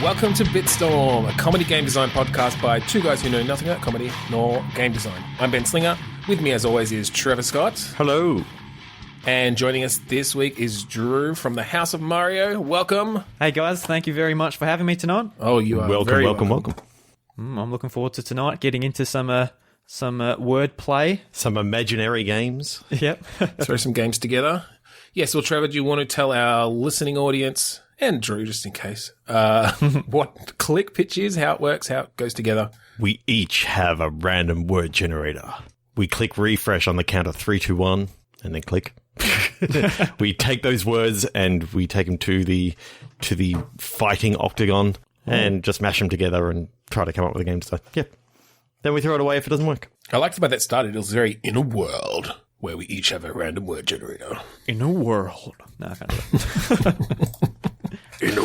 Welcome to Bitstorm, a comedy game design podcast by two guys who know nothing about comedy nor game design. I'm Ben Slinger. With me, as always, is Trevor Scott. Hello. And joining us this week is Drew from the House of Mario. Welcome. Hey guys, thank you very much for having me tonight. Oh, you are welcome. I'm looking forward to tonight, getting into some word play. Some imaginary games. Yep. Throw some games together. Yes, well, Trevor, do you want to tell our listening audience, and Drew, just in case, what click pitch is, how it works, how it goes together? We each have a random word generator. We click refresh on the count of 3, 2, 1, and then click. We take those words and we take them to the fighting octagon and just mash them together and try to come up with a game design. Yep. Then we throw it away if it doesn't work. I liked the way that started. It was very in a world where we each have a random word generator. In a world. No, I can't do it.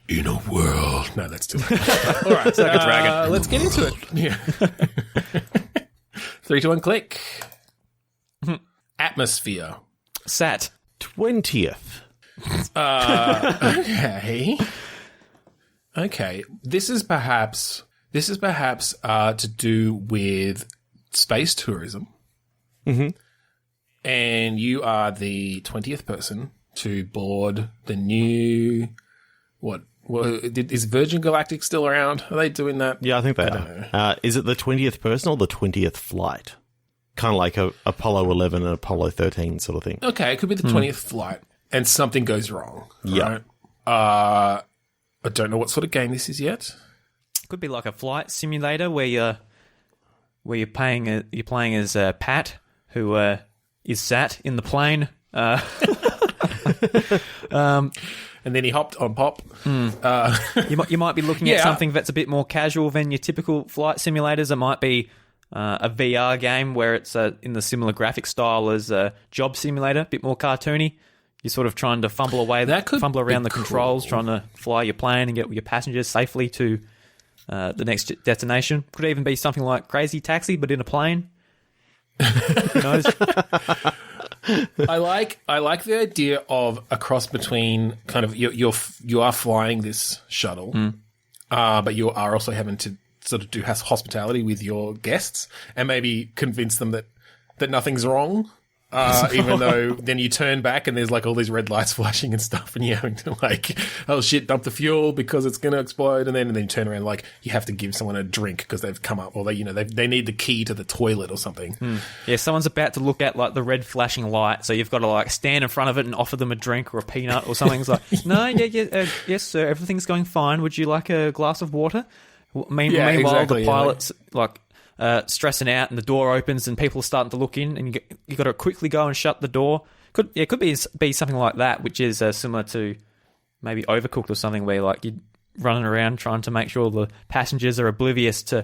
In a world. No, that's too late. All right. It's like a dragon. Let's get into it. Yeah. 3, 2, 1, click. Atmosphere. Sat. 20th. Okay. This is perhaps to do with space tourism. Mm-hmm. And you are the 20th person to board the new... Is Virgin Galactic still around? Are they doing that? Yeah, I think they are. Is it the 20th person or the 20th flight? Kind of like a Apollo 11 and Apollo 13 sort of thing. Okay, it could be the 20th flight, and something goes wrong. Yeah. Right? I don't know what sort of game this is yet. Could be like a flight simulator where you're playing as Pat, who is sat in the plane. And then he hopped on Pop. You might be looking at something that's a bit more casual than your typical flight simulators. It might be a VR game where it's in the similar graphic style as a Job Simulator, a bit more cartoony. You're sort of trying to fumble around the controls, trying to fly your plane and get your passengers safely to the next destination. Could even be something like Crazy Taxi, but in a plane. Who knows? I like the idea of a cross between kind of you are flying this shuttle, but you are also having to sort of do hospitality with your guests and maybe convince them that nothing's wrong. Even though then you turn back and there's like all these red lights flashing and stuff, and you're having to like, oh shit, dump the fuel because it's going to explode, and then you turn around like you have to give someone a drink because they've come up, or they need the key to the toilet or something. Yeah, someone's about to look at like the red flashing light, so you've got to like stand in front of it and offer them a drink or a peanut or something. It's like, no, yes sir, everything's going fine. Would you like a glass of water? Meanwhile, exactly, the pilot's like stressing out, and the door opens, and people are starting to look in, and you got to quickly go and shut the door. Could be something like that, which is similar to maybe Overcooked or something, where like you're running around trying to make sure the passengers are oblivious to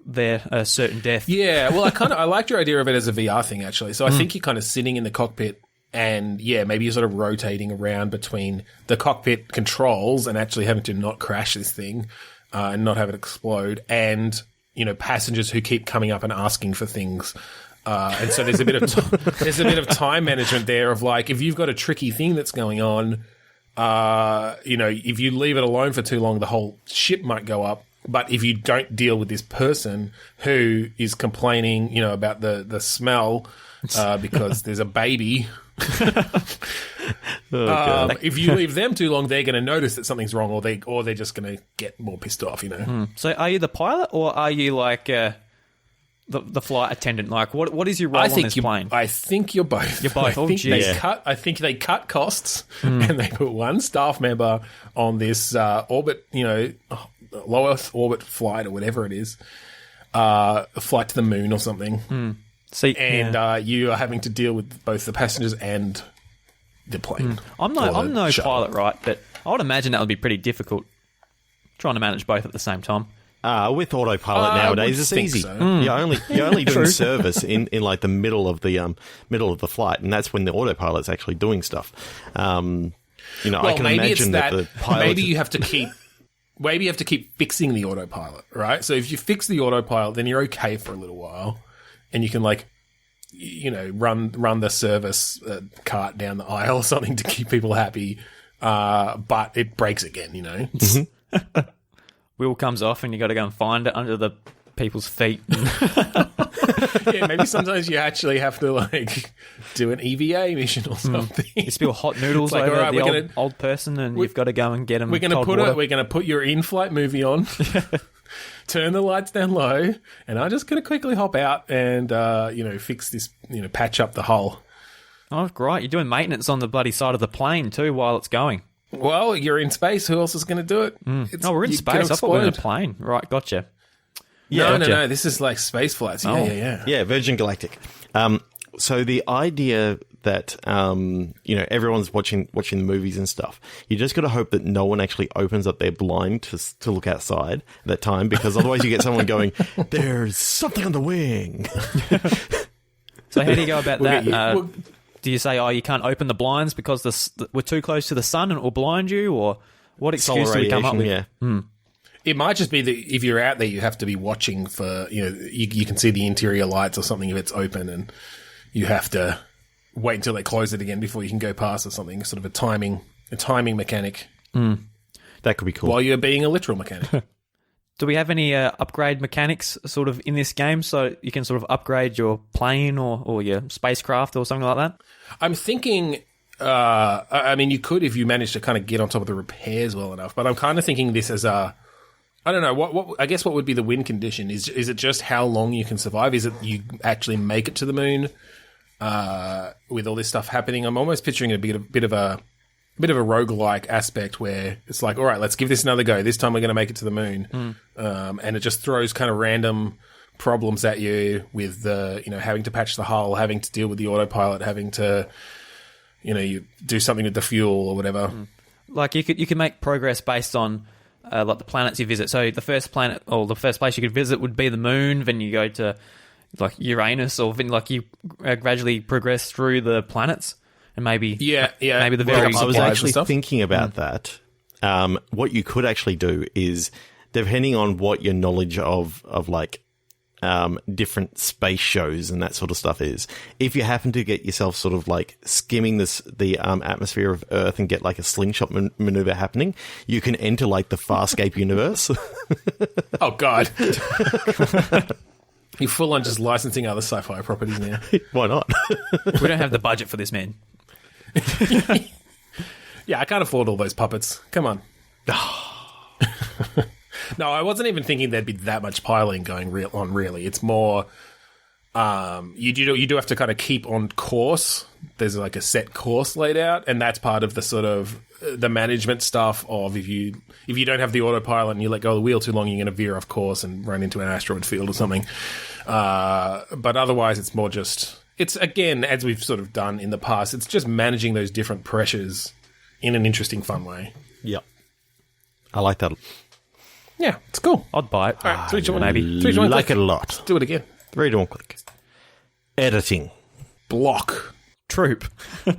their certain death. Yeah, well, I liked your idea of it as a VR thing actually. So I think you're kind of sitting in the cockpit. And yeah, maybe you're sort of rotating around between the cockpit controls and actually having to not crash this thing and not have it explode, and passengers who keep coming up and asking for things. And so there's a bit of time management there of like, if you've got a tricky thing that's going on, if you leave it alone for too long, the whole ship might go up. But if you don't deal with this person who is complaining, about the smell, because there's a baby, if you leave them too long, they're going to notice that something's wrong, or they're just going to get more pissed off. So, are you the pilot, or are you like the flight attendant? Like, what is your role on this plane? I think you're both. You're both. I think they cut costs and they put one staff member on this orbit, low Earth orbit flight or whatever it is, a flight to the moon or something. You are having to deal with both the passengers and the plane. I'm no pilot, right? But I would imagine that would be pretty difficult trying to manage both at the same time. With autopilot nowadays, it's easy. So. You're only doing service in like the middle of the flight, and that's when the autopilot's actually doing stuff. I can imagine that the pilot. Maybe you have to keep fixing the autopilot, right? So if you fix the autopilot, then you're okay for a little while. And you can run the service cart down the aisle or something to keep people happy. but it breaks again, you know? Wheel comes off and you got to go and find it under the people's feet. Yeah, maybe sometimes you actually have to like do an EVA mission or something. You spill hot noodles like, over all right, the old person, and you've got to go and get them. We're going to put your in-flight movie on, turn the lights down low, and I'm just going to quickly hop out and fix this, patch up the hull. Oh, great! You're doing maintenance on the bloody side of the plane too while it's going. Well, you're in space. Who else is going to do it? Oh, we're in space. I thought we were in a plane. Right, gotcha. Yeah, no. This is like space flights. Yeah. Yeah, Virgin Galactic. So the idea that everyone's watching the movies and stuff, you just got to hope that no one actually opens up their blind to look outside at that time, because otherwise you get someone going, "There's something on the wing." So how do you go about that? Do you say, you can't open the blinds because we're too close to the sun and it will blind you, or what excuse do we come up with? Yeah. It might just be that if you're out there, you have to be watching for, you can see the interior lights or something if it's open, and you have to wait until they close it again before you can go past or something, sort of a timing mechanic. That could be cool. While you're being a literal mechanic. Do we have any upgrade mechanics sort of in this game so you can sort of upgrade your plane or your spacecraft or something like that? I'm thinking, you could if you manage to kind of get on top of the repairs well enough, but I'm kind of thinking this as I don't know, what I guess what would be the win condition? Is it just how long you can survive? Is it you actually make it to the moon with all this stuff happening? I'm almost picturing a bit of a roguelike aspect where it's like, all right, let's give this another go. This time we're going to make it to the moon. And it just throws kind of random problems at you with the, having to patch the hull, having to deal with the autopilot, having to, you do something with the fuel or whatever. Like you could make progress based on like the planets you visit. So the first planet or the first place you could visit would be the moon. Then you go to like Uranus, or then like you gradually progress through the planets. And maybe maybe the very. I was actually thinking about that. What you could actually do is, depending on what your knowledge of like different space shows and that sort of stuff is, if you happen to get yourself sort of like skimming the atmosphere of Earth and get like a slingshot maneuver happening, you can enter like the Farscape universe. Oh God. You're full on just licensing other sci-fi properties now. Why not? We don't have the budget for this, man. Yeah, I can't afford all those puppets. Come on. No, I wasn't even thinking there'd be that much piling going on, really. It's more, you do have to kind of keep on course. There's like a set course laid out, and that's part of the sort of the management stuff of if you don't have the autopilot and you let go of the wheel too long, you're going to veer off course and run into an asteroid field or something. But otherwise, it's more just... It's, again, as we've sort of done in the past, it's just managing those different pressures in an interesting, fun way. Yep. I like that. Yeah, it's cool. I'd buy it. All right, 3, 2, 1, maybe. 3, 2, 1, like click. it a lot. Let's do it again. 3, 2, 1, click. Editing. Block. Troop. All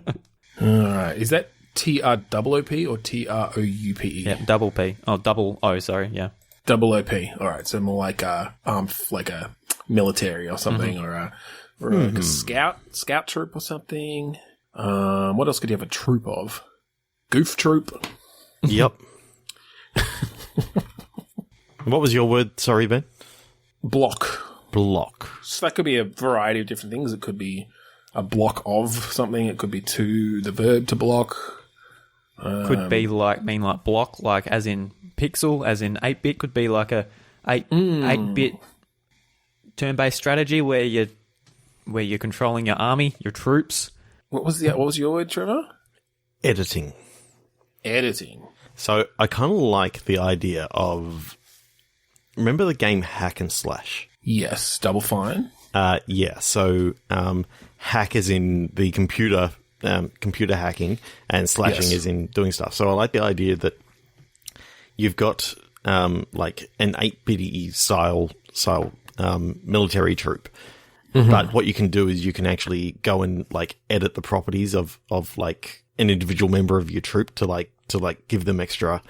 right. Is that TROOP or TROUPE? Yeah, double P. Oh, double O, sorry, yeah. Double OP. All right, so more like a military or something, or like a scout troop or something. What else could you have a troop of? Goof troop. Yep. What was your word? Sorry, Ben. Block. So that could be a variety of different things. It could be a block of something. It could be the verb to block. Could be like block, like as in pixel, as in 8-bit. Could be like a 8-bit turn-based strategy where you're controlling your army, your troops. What was your word, Trevor? Editing. So I kind of like the idea of... Remember the game Hack and Slash? Yes, Double Fine. Yeah, so hack is in the computer hacking, and slashing is in doing stuff. So I like the idea that you've got like an 8-bitty style military troop. But what you can do is you can actually go and like edit the properties of like an individual member of your troop to give them extra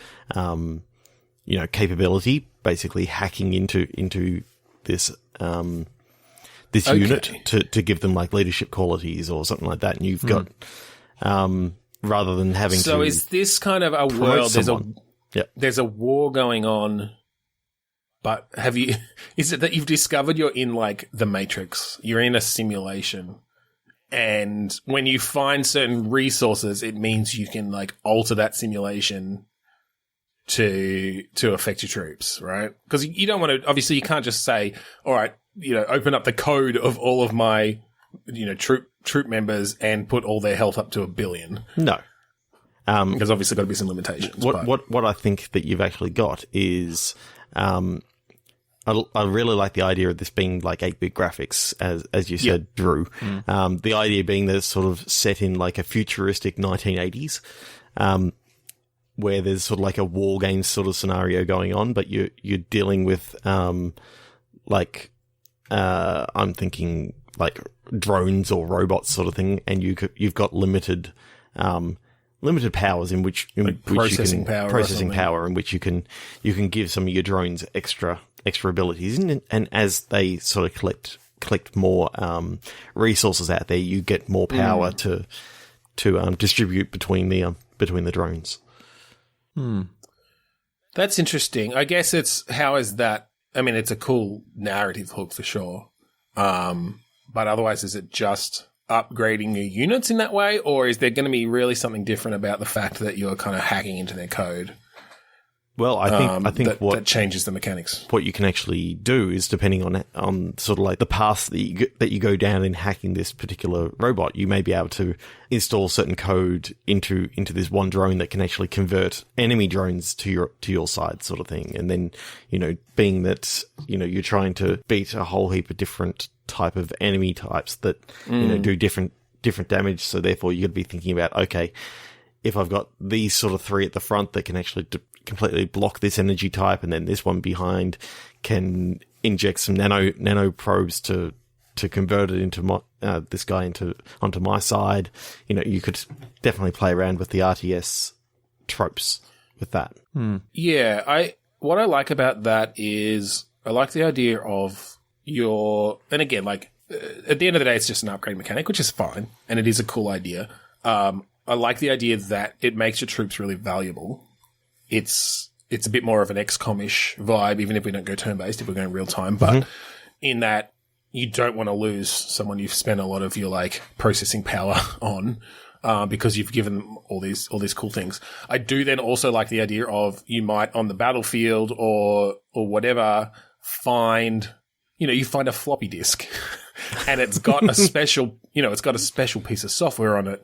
capability, basically hacking into this unit to give them like leadership qualities or something like that. And you've got rather than having to. So is this kind of a world? There's a war going on, but is it that you've discovered you're in like the Matrix? You're in a simulation, and when you find certain resources, it means you can like alter that simulation to affect your troops, right? Because you don't want to. Obviously, you can't just say, "All right, open up the code of all of my, troop members and put all their health up to 1 billion." No. Because obviously got to be some limitations. What I think that you've actually got is, I really like the idea of this being like 8-bit graphics, as you said, Drew. The idea being that it's sort of set in like a futuristic 1980s, where there's sort of like a war game sort of scenario going on, but you're dealing with I'm thinking like drones or robots sort of thing, and you've got limited powers in which processing power in which you can give some of your drones extra abilities, and as they sort of collect more resources out there, you get more power to distribute between the drones. That's interesting. I guess how is that? I mean, it's a cool narrative hook for sure. But otherwise, is it just upgrading your units in that way, or is there going to be really something different about the fact that you're kind of hacking into their code? Well, I think that changes the mechanics. What you can actually do is, depending on sort of like the path that you go down in hacking this particular robot, you may be able to install certain code into this one drone that can actually convert enemy drones to your side, sort of thing. And then, being that you're trying to beat a whole heap of different type of enemy types that do different damage. So therefore, you'd be thinking about, okay, if I've got these sort of 3 at the front that can actually completely block this energy type, and then this one behind can inject some nano probes to convert it into this guy onto my side. You could definitely play around with the RTS tropes with that. Yeah, what I like about that is I like the idea of and again, like at the end of the day, it's just an upgrade mechanic, which is fine, and it is a cool idea. I like the idea that it makes your troops really valuable. It's a bit more of an XCOM-ish vibe, even if we don't go turn-based, if we're going real time. But in that, you don't want to lose someone you've spent a lot of your like processing power on, because you've given them all these cool things. I do then also like the idea of you might on the battlefield or whatever you find a floppy disk, and it's got a special piece of software on it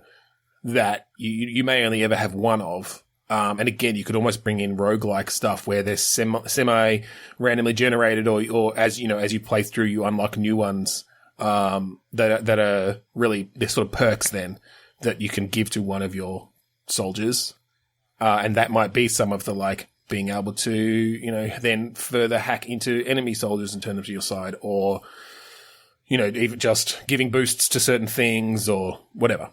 that you may only ever have one of. And again, you could almost bring in roguelike stuff where they're semi randomly generated, or as you play through, you unlock new ones, that are really, they're sort of perks then that you can give to one of your soldiers. And that might be some of the like being able to, then further hack into enemy soldiers and turn them to your side, or, even just giving boosts to certain things or whatever,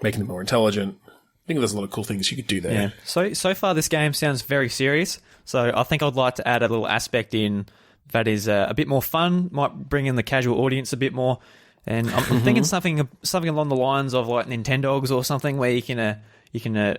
making them more intelligent. I think there's a lot of cool things you could do there. Yeah. So far, this game sounds very serious. So I think I'd like to add a little aspect in that is a bit more fun, might bring in the casual audience a bit more. And I'm thinking something along the lines of like Nintendogs or something, where you can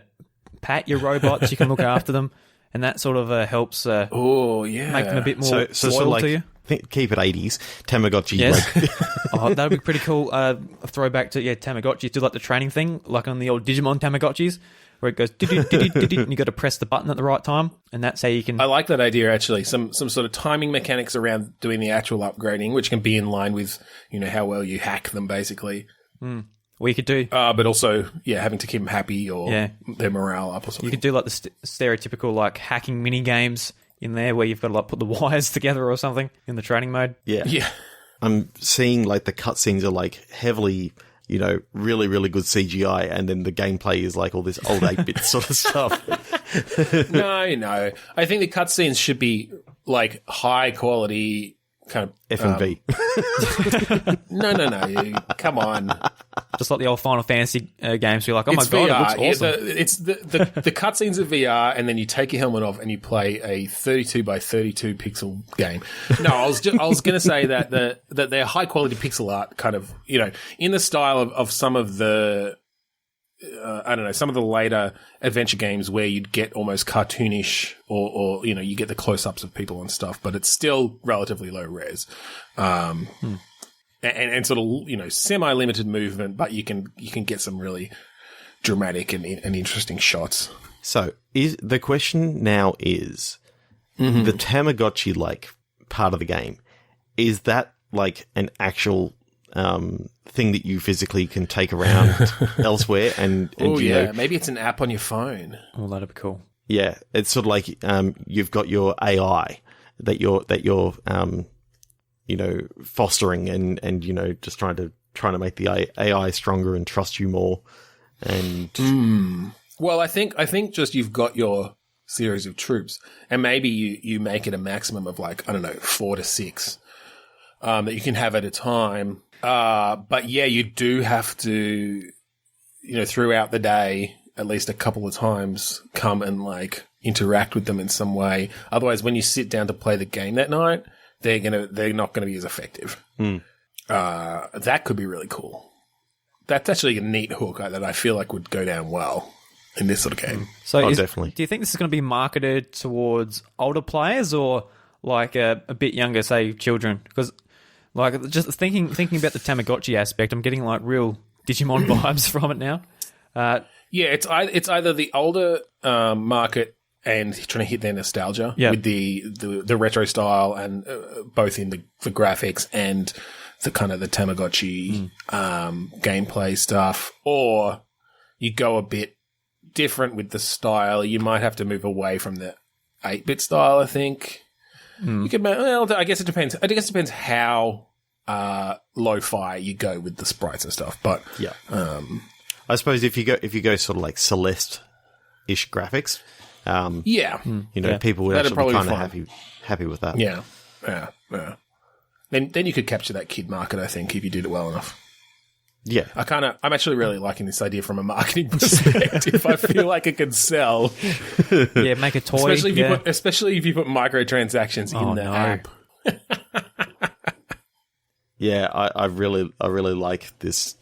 pat your robots, you can look after them, and that sort of helps make them a bit more loyal to you. Keep it 80s. Tamagotchi. Yes. That would be pretty cool. A throwback to, Tamagotchi. Do like the training thing, like on the old Digimon Tamagotchis, where it goes, and you got to press the button at the right time, and that's how you can... I like that idea, actually. Some sort of timing mechanics around doing the actual upgrading, which can be in line with, how well you hack them, basically. Well, you could do... but also, having to keep them happy or their morale up or something. You could do like the stereotypical like hacking mini games in there where you've got to like put the wires together or something in the training mode. Yeah. I'm seeing like the cutscenes are like heavily, really, really good CGI, and then the gameplay is like all this old 8-bit sort of stuff. No. I think the cutscenes should be like high quality kind of F&B. No. Come on. Just like the old Final Fantasy games, you're like, my God, VR. it looks awesome. It's the cutscenes of VR, and then you take your helmet off and you play a 32 by 32 pixel game. No, I was going to say that they're high quality pixel art, kind of, in the style of some of the I don't know, some of the later adventure games where you'd get almost cartoonish or you get the close-ups of people and stuff, but it's still relatively low res. And sort of, semi-limited movement, but you can get some really dramatic and interesting shots. So the question now is, the Tamagotchi, like, part of the game, is that, like, an actual thing that you physically can take around elsewhere? And maybe it's an app on your phone. Oh, that'd be cool. Yeah, it's sort of like you've got your AI that you're fostering and just trying to make the AI stronger and trust you more. And Well, I think just you've got your series of troops, and maybe you make it a maximum of, like, I don't know, 4 to 6 that you can have at a time. But yeah, you do have to, throughout the day, at least a couple of times, come and, like, interact with them in some way. Otherwise, when you sit down to play the game that night, they're not gonna be as effective. That could be really cool. That's actually a neat hook that I feel like would go down well in this sort of game. So definitely. Do you think this is going to be marketed towards older players or, like, a bit younger, say, children? Because, like, just thinking about the Tamagotchi aspect, I'm getting, like, real Digimon vibes from it now. Yeah, it's either the older market and trying to hit their nostalgia with the retro style and both in the graphics and the kind of the Tamagotchi gameplay stuff, or you go a bit different with the style. You might have to move away from the 8-bit style, I think. You could, I guess it depends. I guess it depends how lo-fi you go with the sprites and stuff. But yeah, I suppose if you go sort of like Celeste-ish graphics, people would That'd actually be kind probably of happy with that. Yeah. Then you could capture that kid market, I think, if you did it well enough. Yeah. I'm actually really liking this idea from a marketing perspective. I feel like it could sell. Yeah, make a toy. Especially if you put microtransactions in the app. Yeah, I really like this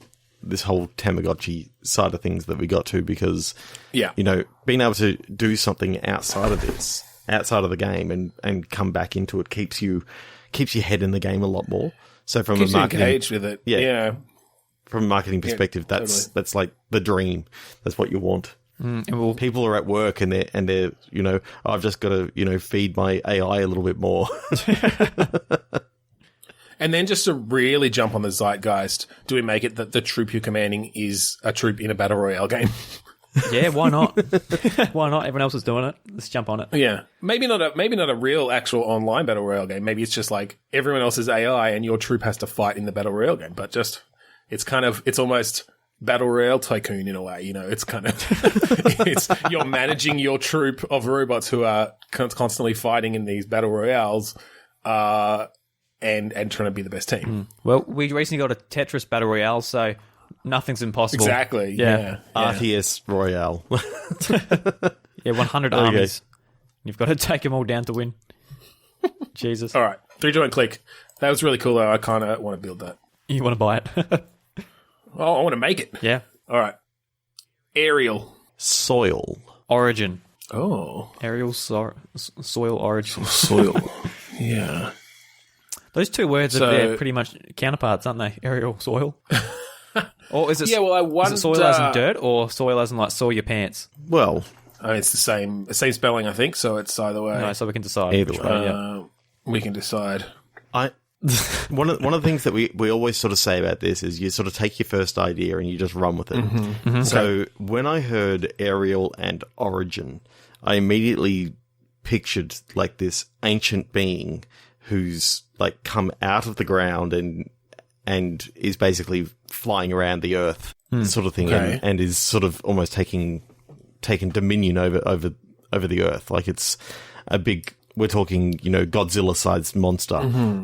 whole Tamagotchi side of things that we got to, because being able to do something outside of the game and come back into it keeps your head in the game a lot more. So from keeps a marketing, engaged with it. Yeah. From a marketing perspective, that's like the dream. That's what you want. People are at work and they're I've just got to feed my AI a little bit more. And then just to really jump on the zeitgeist, do we make it that the troop you're commanding is a troop in a battle royale game? Yeah, why not? Why not? Everyone else is doing it. Let's jump on it. Yeah, maybe not a real actual online battle royale game. Maybe it's just like everyone else is AI and your troop has to fight in the battle royale game. But just it's almost battle royale Tycoon in a way. It's kind of you're managing your troop of robots who are constantly fighting in these battle royales. And trying to be the best team. Well, we recently got a Tetris Battle Royale, so nothing's impossible. Exactly. Yeah. RTS Royale. 100 armies. You've got to take them all down to win. Jesus. All right. 3, 2, 1, click. That was really cool, though. I kind of want to build that. You want to buy it? Oh, I want to make it. Yeah. All right. Aerial. Soil. Origin. Oh. Aerial soil origin. Soil. Yeah. Those two words are pretty much counterparts, aren't they? Aerial, soil. Or is it? Yeah, well, I wonder. Is it soil as in dirt, or soil as in like soil your pants? Well, I mean, it's the same spelling, I think. So it's either way. No, so we can decide. Either way, we can decide. One of the things that we always sort of say about this is you sort of take your first idea and you just run with it. So when I heard aerial and origin, I immediately pictured like this ancient being who's like come out of the ground and is basically flying around the earth, sort of thing, and is sort of almost taking dominion over the earth. Like it's a big, we're talking, Godzilla-sized monster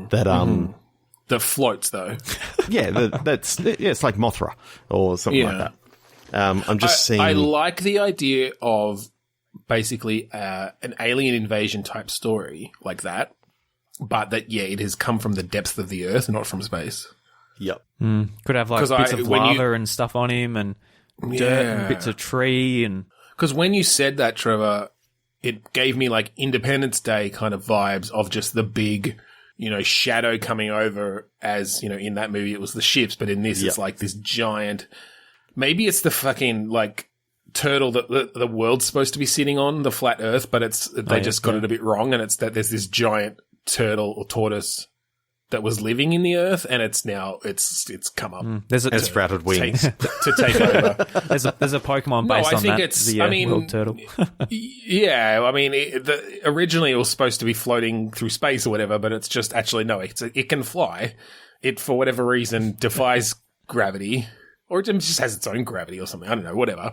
that floats though. It's like Mothra or something like that. I'm just seeing. I like the idea of basically an alien invasion type story like that. But that, it has come from the depths of the earth and not from space. Yep. Could have like bits of lava and stuff on him and dirt and bits of tree and... Because when you said that, Trevor, it gave me like Independence Day kind of vibes of just the big, shadow coming over as, in that movie it was the ships, but in this it's like this giant... Maybe it's the fucking like turtle that the world's supposed to be sitting on, the flat Earth, but they just got it a bit wrong, and it's that there's this giant turtle or tortoise that was living in the Earth, and it's come up. Has sprouted wings to take over. There's a Pokemon based on that. The world turtle. Yeah, I mean, originally it was supposed to be floating through space or whatever, but it's just actually no. It can fly. It for whatever reason defies gravity. Or it just has its own gravity or something. I don't know, whatever.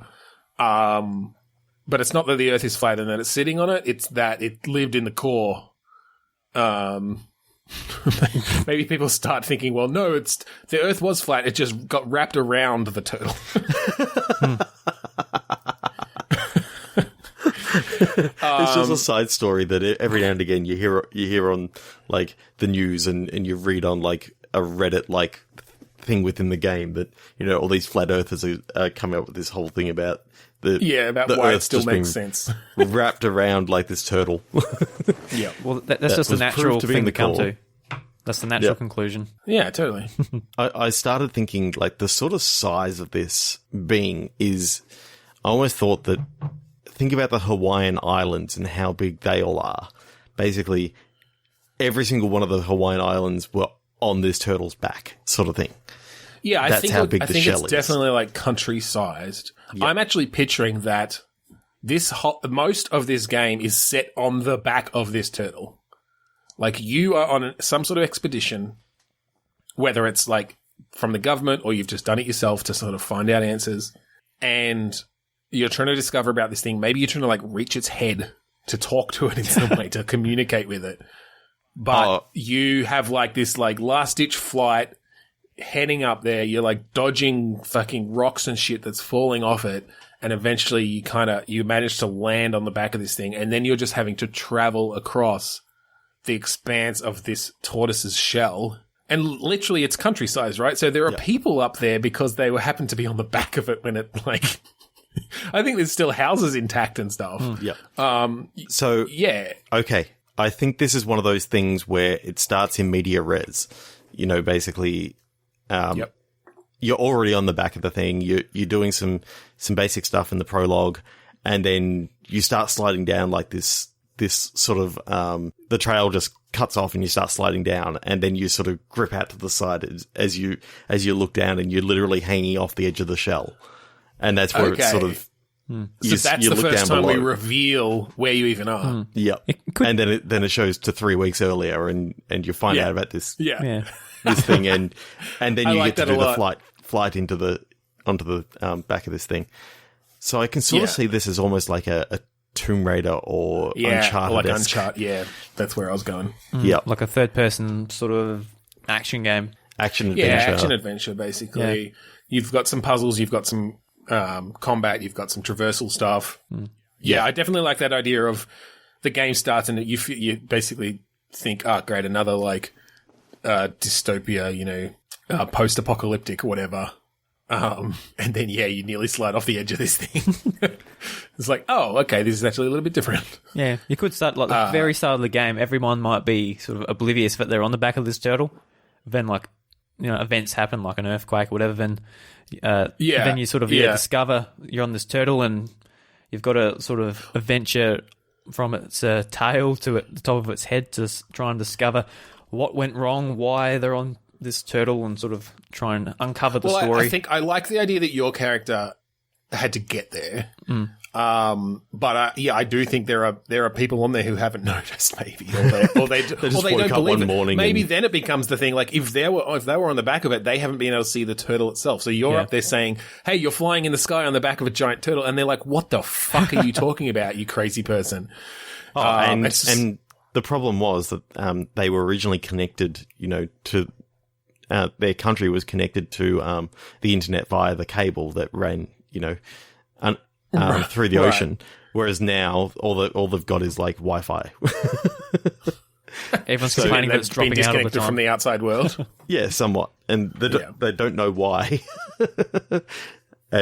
But it's not that the Earth is flat and that it's sitting on it. It's that it lived in the core. Maybe people start thinking, well, no, the Earth was flat. It just got wrapped around the turtle. It's just a side story that every now and again you hear on like the news and you read on like a Reddit like thing within the game that all these flat earthers are coming up with this whole thing about the why Earth it still just makes sense wrapped around like this turtle. Yeah, well that's just a natural thing to come to. That's the natural conclusion. Yeah, totally. I started thinking like the sort of size of this being is. I always thought that. Think about the Hawaiian Islands and how big they all are. Basically, every single one of the Hawaiian Islands were on this turtle's back, sort of thing. Yeah, I think shell it's definitely like country-sized. Yep. I'm actually picturing that most of this game is set on the back of this turtle. Like you are on some sort of expedition, whether it's like from the government or you've just done it yourself to sort of find out answers, and you're trying to discover about this thing. Maybe you're trying to like reach its head to talk to it in some way, to communicate with it. But you have like this like last ditch flight heading up there. You're like dodging fucking rocks and shit that's falling off it. And eventually you manage to land on the back of this thing. And then you're just having to travel across the expanse of this tortoise's shell. And literally it's countryside, right? So there are people up there because they happened to be on the back of it when it like... I think there's still houses intact and stuff. So, yeah. Okay. I think this is one of those things where it starts in media res. Basically, you're already on the back of the thing. You're doing some basic stuff in the prologue, and then you start sliding down like this sort of, the trail just cuts off and you start sliding down, and then you sort of grip out to the side as you look down, and you're literally hanging off the edge of the shell. And that's where it's sort of... So that's the first time we reveal where you even are. Yeah. And then it shows to 3 weeks earlier, and you find out about this this thing, and then you get to do the flight onto the back of this thing. So I can sort of see this as almost like a Tomb Raider or Uncharted. Like Uncharted, yeah. That's where I was going. Yeah. Like a third-person sort of action game. Action-adventure. Yeah, action-adventure, basically. Yeah. You've got some puzzles, you've got some... combat, you've got some traversal stuff. Yeah, I definitely like that idea of the game starts and you basically think, oh, great, another like dystopia, post-apocalyptic or whatever. And then, you nearly slide off the edge of this thing. It's like, oh, okay, this is actually a little bit different. Yeah, you could start like the very start of the game. Everyone might be sort of oblivious that they're on the back of this turtle. Then, like, events happen, like an earthquake or whatever, then you sort of discover you're on this turtle and you've got to sort of adventure from its tail to the top of its head to try and discover what went wrong, why they're on this turtle, and sort of try and uncover the story. I think I like the idea that your character had to get there. But I do think there are people on there who haven't noticed, maybe, or they don't believe it. Morning maybe then it becomes the thing. Like if they were on the back of it, they haven't been able to see the turtle itself. So you're up there saying, "Hey, you're flying in the sky on the back of a giant turtle," and they're like, "What the fuck are you talking about, you crazy person?" And the problem was that they were originally connected, to their country was connected to the internet via the cable that ran, through the ocean, whereas now all they've got is like Wi-Fi. Everyone's complaining that it's dropping out all the time from the outside world. Yeah, somewhat, and they don't know why.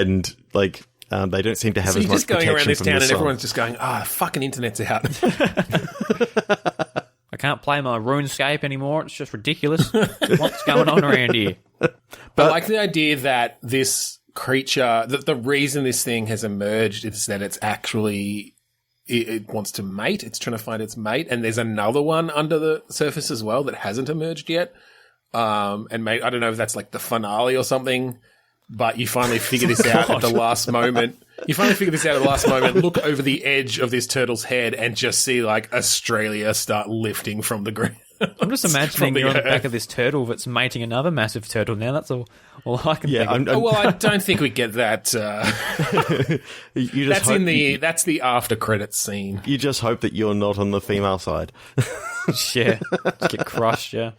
and like they don't seem to have So as you're much just going around protection this from town the and sun. everyone's just going, fucking internet's out. I can't play my RuneScape anymore. It's just ridiculous. What's going on around here? I like the idea that this creature, that the reason this thing has emerged is that it's actually, it wants to mate. It's trying to find its mate. And there's another one under the surface as well that hasn't emerged yet. And mate, I don't know if that's like the finale or something, but you finally figure this out at the last moment. Look over the edge of this turtle's head and just see like Australia start lifting from the ground. I'm just imagining you're on the Earth. back of this turtle that's mating another massive turtle now. That's all I can think of. Well, I don't think we get that. You just That's the after credits scene. You just hope that you're not on the female side. Yeah. Just get crushed, yeah.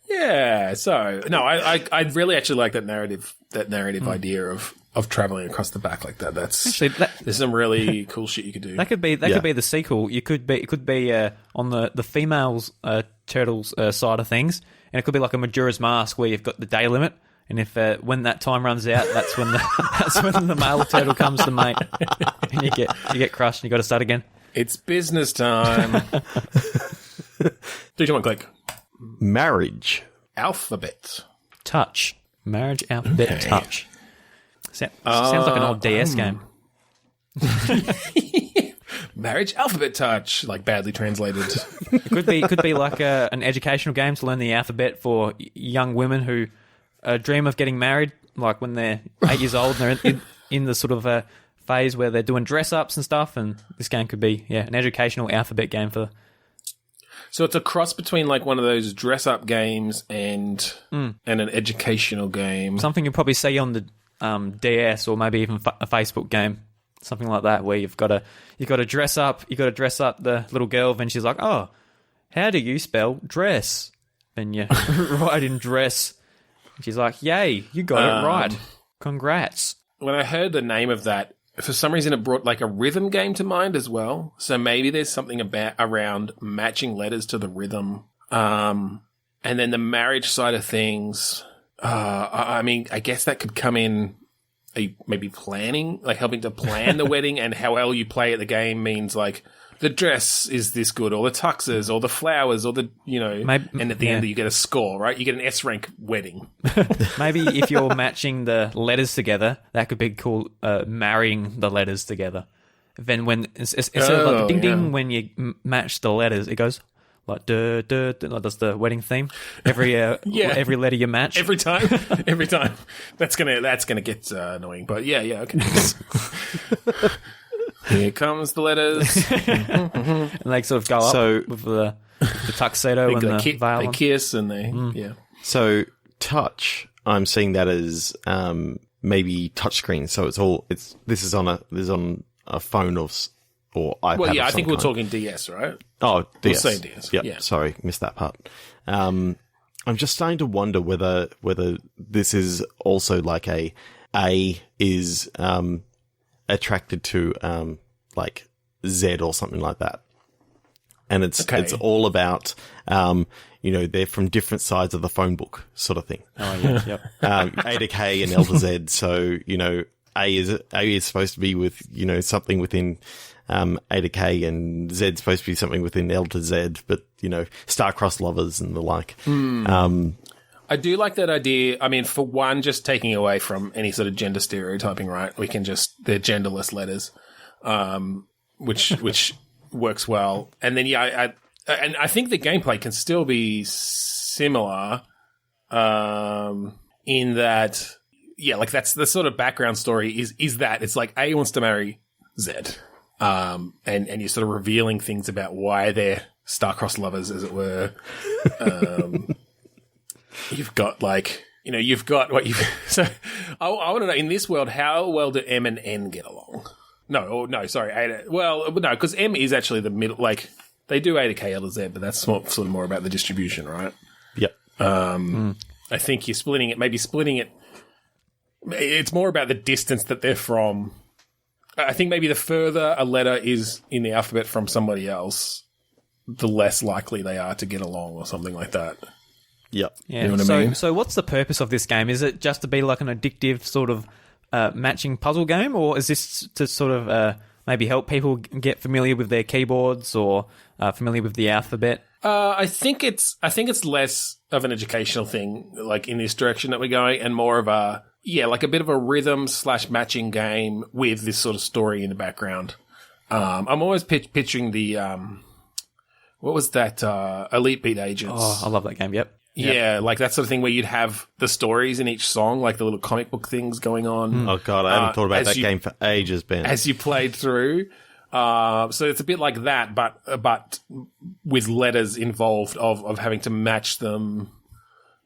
Yeah. So no, I really actually like that narrative idea of traveling across the back like that. That's Actually, there's some really cool shit you could do. That could be the sequel. It could be on the females turtles side of things, and it could be like a Majora's Mask where you've got the day limit, and if when that time runs out, that's when the male turtle comes to mate, and you get crushed, and you got to start again. It's business time. 3, 2, 1, click. Marriage. Alphabet. Touch. Marriage alphabet Okay. touch. Sounds like an old DS game. Marriage alphabet touch, like badly translated. It could be like an educational game to learn the alphabet for young women who dream of getting married, like when they're 8 years old and they're in the sort of phase where they're doing dress ups and stuff. And this game could be an educational alphabet game for. So it's a cross between like one of those dress up games and an educational game. Something you'll probably see on the DS or maybe even a Facebook game, something like that, where you've got to dress up the little girl, and she's like, "Oh, how do you spell dress?" And you write in dress. And she's like, "Yay, you got it right! Congrats!" When I heard the name of that, for some reason it brought like a rhythm game to mind as well. So maybe there's something around matching letters to the rhythm. And then the marriage side of things. I mean, I guess that could come in maybe planning, like helping to plan the wedding, and how well you play at the game means like the dress is this good, or the tuxes, or the flowers, or the, and at the end you get a score, right? You get an S rank wedding. Maybe if you're matching the letters together, that could be called marrying the letters together. Then when instead of like ding ding, when you match the letters, it goes like duh, duh, duh, like that's the wedding theme. Every every letter you match. Every time. That's gonna get annoying. But yeah, okay. Here comes the letters. And they sort of go up with the tuxedo and the veil. They kiss and they yeah. So touch, I'm seeing that as maybe touchscreen. So this is on a phone or iPad. Well, yeah, of I think some we're kind. talking DS, right? Oh, DS. We'll say DS. Yep, Yeah. Sorry, missed that part. I'm just starting to wonder whether this is also like A is attracted to like Z or something like that, and it's all about they're from different sides of the phone book sort of thing. Oh yeah, yep. A to K and L to Z. So A is supposed to be with something within A to K, and Z is supposed to be something within L to Z. But star-crossed lovers and the like. I do like that idea. I mean, for one, just taking away from any sort of gender stereotyping, right? They're genderless letters, which works well. And then, I think the gameplay can still be similar, in that, like that's the sort of background story is that it's like A wants to marry Z, and you're sort of revealing things about why they're star-crossed lovers, as it were. You've got so I want to know, in this world, how well do M and N get along? No, sorry. No, because M is actually the middle, like they do A to K, L to Z, but that's sort of more about the distribution, right? Yep. I think you're splitting it. It's more about the distance that they're from. I think maybe the further a letter is in the alphabet from somebody else, the less likely they are to get along or something like that. Yep. Yeah. You know what I mean? So what's the purpose of this game? Is it just to be like an addictive sort of matching puzzle game, or is this to sort of maybe help people get familiar with their keyboards or familiar with the alphabet? I think it's less of an educational thing, like in this direction that we're going, and more of a like a bit of a rhythm / matching game with this sort of story in the background. I'm always picturing the what was that Elite Beat Agents? Oh, I love that game. Yep. Yeah, like that sort of thing where you'd have the stories in each song, like the little comic book things going on. Oh, God, I haven't thought about that game for ages, Ben. As you played through. So it's a bit like that, but with letters involved of having to match them.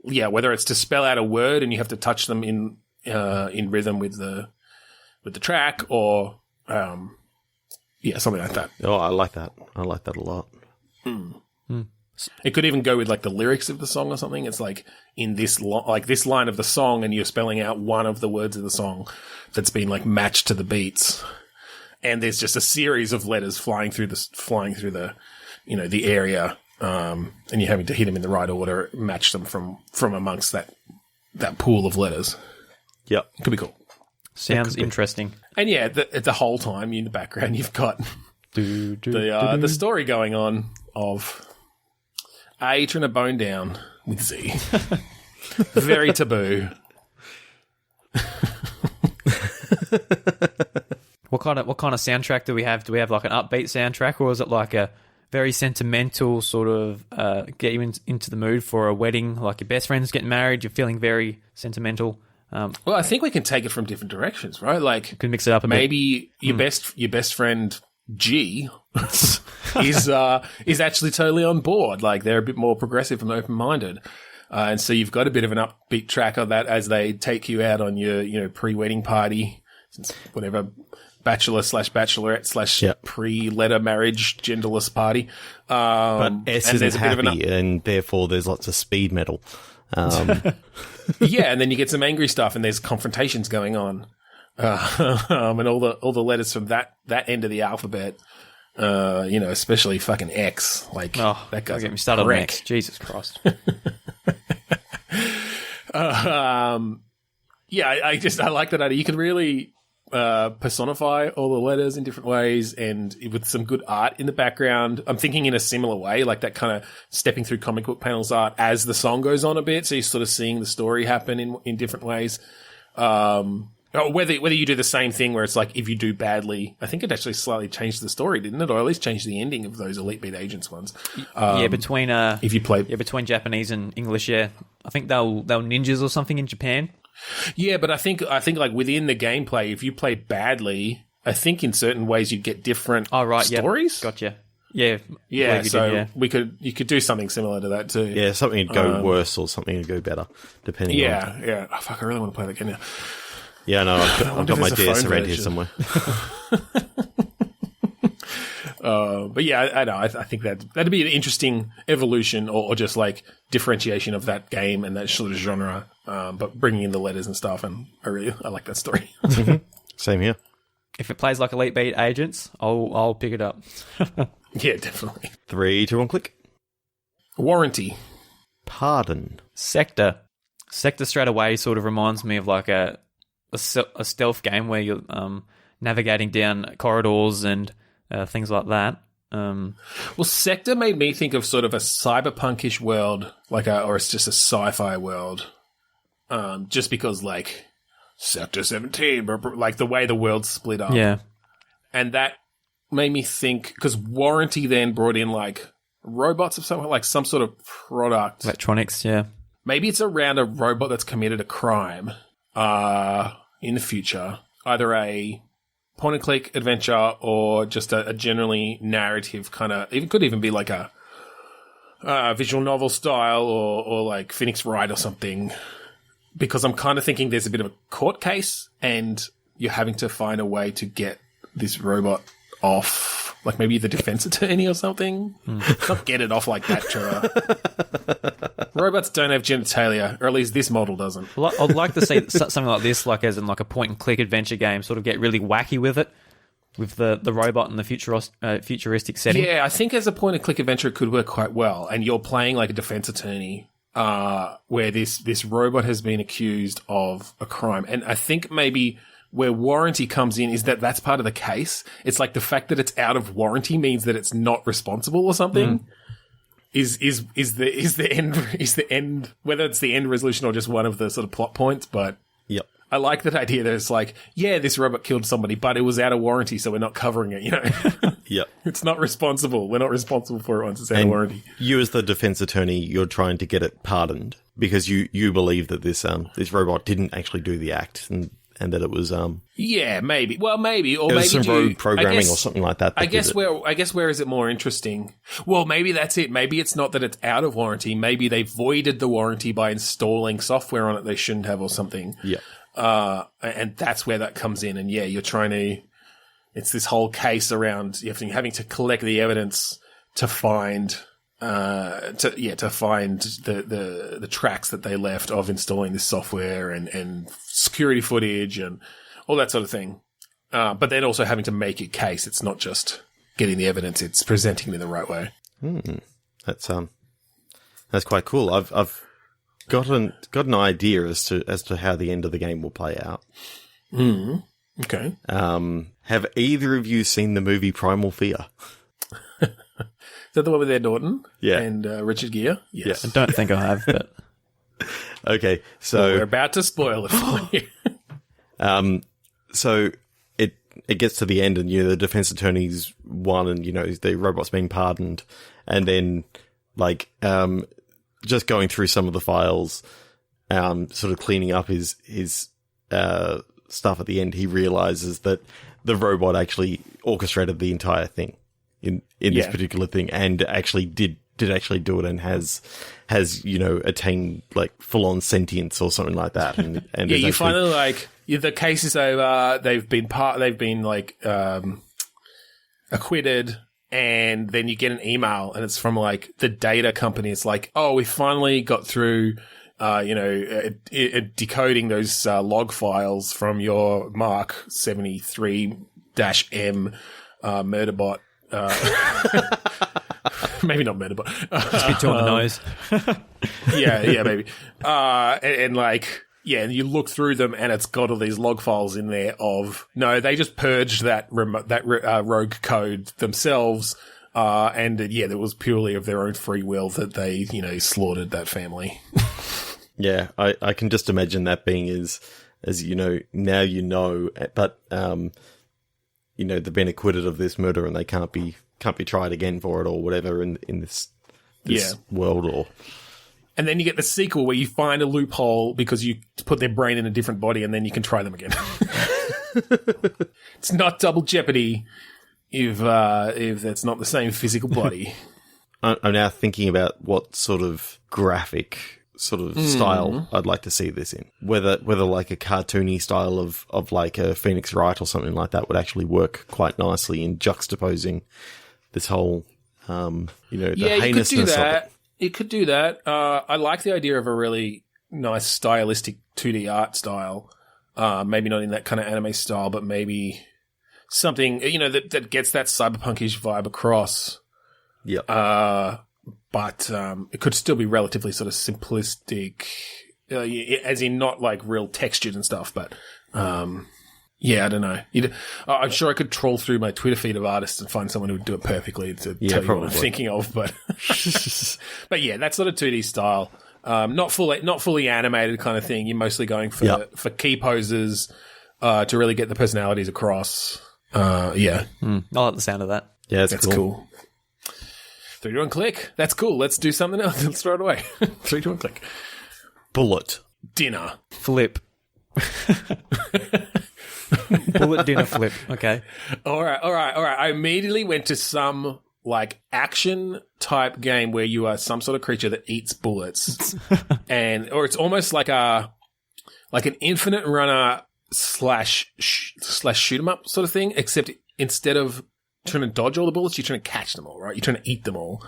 Yeah, whether it's to spell out a word and you have to touch them in rhythm with the track or something like that. Oh, I like that. I like that a lot. It could even go with like the lyrics of the song or something. It's like in this this line of the song, and you're spelling out one of the words of the song that's been like matched to the beats, and there's just a series of letters flying through the the area, and you're having to hit them in the right order, match them from amongst that pool of letters. Yep, could be cool. Sounds interesting. And yeah, the whole time in the background you've got the story going on of A turn a bone down with Z. Very taboo. What kind of soundtrack do we have? Do we have like an upbeat soundtrack, or is it like a very sentimental sort of get you into the mood for a wedding? Like your best friend's getting married, you're feeling very sentimental. Well, I think we can take it from different directions, right? Like, you can mix it up a maybe bit. Your best friend G is actually totally on board. Like they're a bit more progressive and open-minded, and so you've got a bit of an upbeat track of that as they take you out on your pre-wedding party, whatever bachelor / bachelorette / pre-letter marriage genderless party. But S isn't happy, and therefore there's lots of speed metal. Yeah, and then you get some angry stuff, and there's confrontations going on, and all the letters from that end of the alphabet. Especially fucking X. Like that guy's get me started on X. Jesus Christ. I like that idea. You can really personify all the letters in different ways, and with some good art in the background. I'm thinking in a similar way, like that kind of stepping through comic book panels art as the song goes on a bit, so you're sort of seeing the story happen in different ways. Whether you do the same thing where it's like if you do badly, I think it actually slightly changed the story, didn't it? Or at least changed the ending of those Elite Beat Agents ones. Between if you play between Japanese and English, I think they'll ninjas or something in Japan. Yeah, but I think like within the gameplay, if you play badly, I think in certain ways you'd get different stories. Yep. Gotcha. Yeah. You could do something similar to that too. Yeah, something would go worse or something would go better, depending on... Yeah. Oh, fuck, I really want to play that game now. Yeah, no, I've got my DS around here somewhere. But yeah, I know. I think that'd be an interesting evolution or just like differentiation of that game and that sort of genre. But bringing in the letters and stuff, and I like that story. Same here. If it plays like Elite Beat Agents, I'll pick it up. Yeah, definitely. 3, 2, 1, click. Warranty. Pardon. Sector straight away sort of reminds me of like a stealth game where you're navigating down corridors and things like that. Well, Sector made me think of sort of a cyberpunkish world, or it's just a sci-fi world. Just because, like, Sector 17, like the way the world's split up. Yeah. And that made me think, because Warranty then brought in, like, robots of some, like some sort of product. Electronics, yeah. Maybe it's around a robot that's committed a crime in the future. Either a point-and-click adventure or just a generally narrative kind of... It could even be like a visual novel style or like Phoenix Wright or something. Because I'm kind of thinking there's a bit of a court case and you're having to find a way to get this robot off. Like maybe the defense attorney or something. Not get it off like that, Trevor. Robots don't have genitalia, or at least this model doesn't. I'd like to see something like this, like as in like a point-and-click adventure game, sort of get really wacky with it, with the robot and the futuristic setting. Yeah, I think as a point-and-click adventure it could work quite well, and you're playing like a defense attorney where this robot has been accused of a crime. And I think maybe where warranty comes in is that that's part of the case. It's like the fact that it's out of warranty means that it's not responsible or something. Is the end, whether it's the end resolution or just one of the sort of plot points, but Yep. I like that idea that it's like, yeah, this robot killed somebody, but it was out of warranty, so we're not covering it, you know? Yep. It's not responsible. We're not responsible for it once it's out of warranty. You, as the defense attorney, you're trying to get it pardoned because you believe that this robot didn't actually do the act and that it was yeah, maybe. Well, maybe, or it maybe was some rogue programming or something like that. I guess where is it more interesting? Well, maybe that's it. Maybe it's not that it's out of warranty. Maybe they voided the warranty by installing software on it they shouldn't have or something. Yeah. And that's where that comes in. And yeah, you're trying to. It's this whole case around having to collect the evidence to find. To find the tracks that they left of installing this software and security footage and all that sort of thing. But then also having to make a case. It's not just getting the evidence; it's presenting it in the right way. That's quite cool. I've got an idea as to how the end of the game will play out. Okay. Have either of you seen the movie Primal Fear? Is that the one with Ed Norton? Yeah. And Richard Gere? Yes. I don't think I have, but Okay, so well, we're about to spoil it for you. So it gets to the end, and the defense attorney's won, and the robot's being pardoned, and then just going through some of the files, sort of cleaning up his stuff at the end, he realizes that the robot actually orchestrated the entire thing in this particular thing, and actually did actually do it, and has attained full on sentience or something like that. And yeah, you finally the case is over. They've been acquitted, and then you get an email, and it's from the data company. It's like, oh, we finally got through. Decoding those log files from your Mark 73-M murderbot. Maybe not murderbot. just be too on the nose. yeah, maybe. And you look through them, and it's got all these log files in there of they just purged that rogue code themselves, and there was purely of their own free will that they slaughtered that family. Yeah, I can just imagine that being as now but they've been acquitted of this murder and they can't be tried again for it or whatever in this world or. And then you get the sequel where you find a loophole because you put their brain in a different body and then you can try them again. It's not double jeopardy if that's not the same physical body. I'm now thinking about what sort of graphic style I'd like to see this in. Whether like a cartoony style of a Phoenix Wright or something like that would actually work quite nicely in juxtaposing this whole, the heinousness of it. It could do that. I like the idea of a really nice stylistic 2D art style. Maybe not in that kind of anime style, but maybe something, that gets that cyberpunkish vibe across. Yeah. But it could still be relatively sort of simplistic, as in not real textured and stuff. But I don't know. I'm sure I could troll through my Twitter feed of artists and find someone who would do it perfectly to tell you what I'm thinking of. But but yeah, that sort of 2D style, not fully animated kind of thing. You're mostly going for key poses to really get the personalities across. I like the sound of that. Yeah, that's cool. 3, 2, 1, click. That's cool. Let's do something else. Let's throw it away. 3, 2, 1, click. Bullet. Dinner. Flip. Bullet dinner flip. Okay. All right. I immediately went to some action type game where you are some sort of creature that eats bullets, or it's almost like an infinite runner slash shoot 'em up sort of thing, except instead of trying to dodge all the bullets, you're trying to catch them all, right? You're trying to eat them all.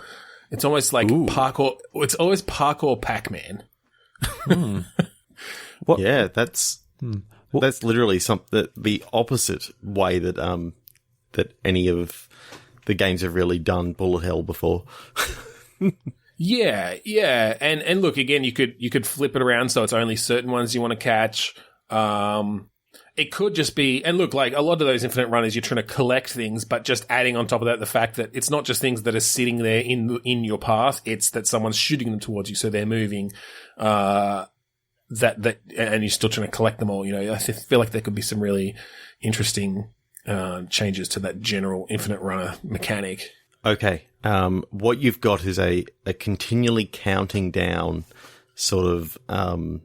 It's almost like parkour. It's always parkour Pac-Man. What? Yeah, that's literally the opposite way that any of the games have really done bullet hell before. Yeah, yeah, and look again. You could flip it around so it's only certain ones you want to catch. It could just be, and look, like a lot of those infinite runners, you're trying to collect things, but just adding on top of that the fact that it's not just things that are sitting there in your path; it's that someone's shooting them towards you, so they're moving. And you're still trying to collect them all. You know, I feel like there could be some really interesting changes to that general infinite runner mechanic. Okay. What you've got is a continually counting down sort of, I'm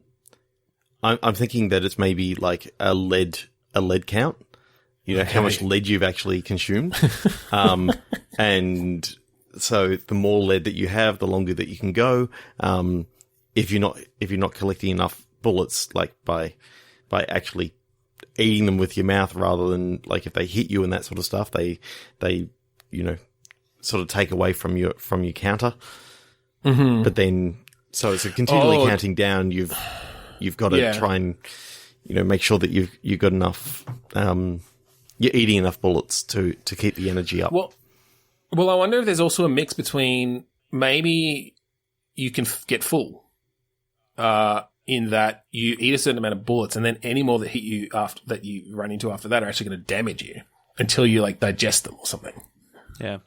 thinking that it's maybe like a lead count, you know, how much lead you've actually consumed. And so the more lead that you have, the longer that you can go. If you're not collecting enough bullets, like by actually eating them with your mouth rather than like if they hit you and that sort of stuff, they, you know, sort of take away from your counter. Mm-hmm. But then, so it's a continually counting down. You've got to try and, you know, make sure that you've got enough, you're eating enough bullets to keep the energy up. Well, I wonder if there's also a mix between maybe you can get full, in that you eat a certain amount of bullets and then any more that hit you after that you run into after that are actually going to damage you until you like digest them or something. Yeah.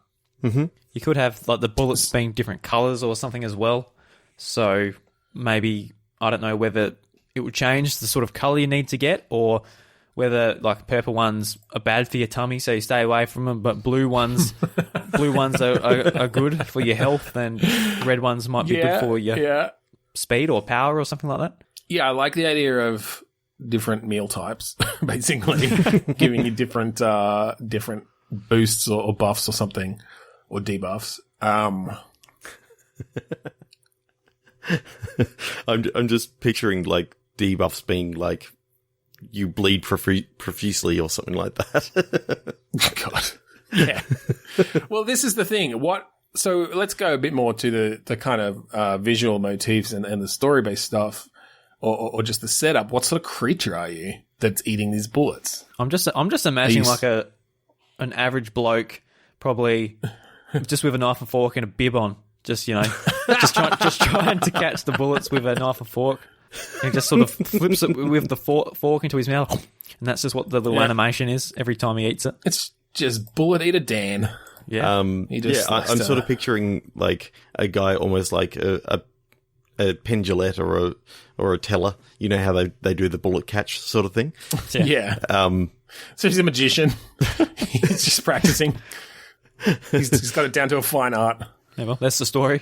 Mm-hmm. You could have like the bullets being different colors or something as well. So maybe, I don't know whether it would change the sort of color you need to get, or whether like purple ones are bad for your tummy, so you stay away from them. But blue ones are good for your health, and red ones might be good for your speed or power or something like that. Yeah, I like the idea of different meal types, basically giving you different boosts or buffs or something, or debuffs. I'm just picturing like debuffs being like you bleed profusely or something like that. God, yeah. Well, this is the thing. So let's go a bit more to the kind of visual motifs and the story based stuff, or just the setup. What sort of creature are you that's eating these bullets? I'm just imagining like an average bloke, probably just with a knife and fork and a bib on. Just, you know, just trying to catch the bullets with a knife and fork. And he just sort of flips it with the fork into his mouth. And that's just what the little animation is every time he eats it. It's just bullet eater Dan. Yeah. I'm sort of picturing like a guy almost like a pendulette or a teller. You know how they do the bullet catch sort of thing? Yeah. So he's a magician. He's just practicing. He's got it down to a fine art. Yeah, well, that's the story.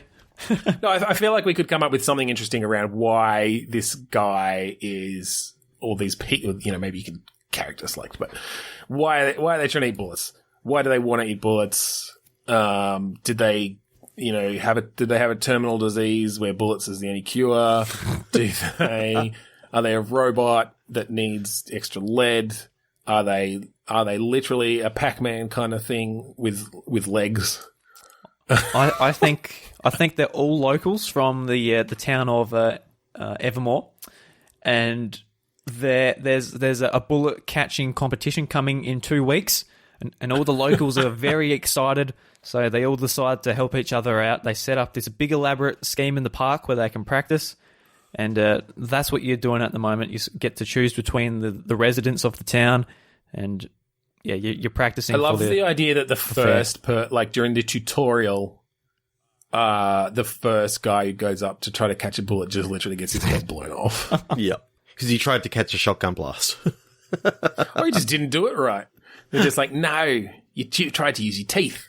No, I feel like we could come up with something interesting around why this guy is all these people. You know, maybe you can character select, but why are they trying to eat bullets? Why do they want to eat bullets? Did they, you know, did they have a terminal disease where bullets is the only cure? Are they a robot that needs extra lead? Are they literally a Pac-Man kind of thing with legs? I think they're all locals from the town of Evermore, and there's a bullet catching competition coming in 2 weeks, and all the locals are very excited. So they all decide to help each other out. They set up this big elaborate scheme in the park where they can practice, and that's what you're doing at the moment. You get to choose between the residents of the town, and yeah, you're practicing. I love the idea that during the tutorial, the first guy who goes up to try to catch a bullet just literally gets his head blown off. Yeah, because he tried to catch a shotgun blast. Or he just didn't do it right. They're just like, no, you tried to use your teeth.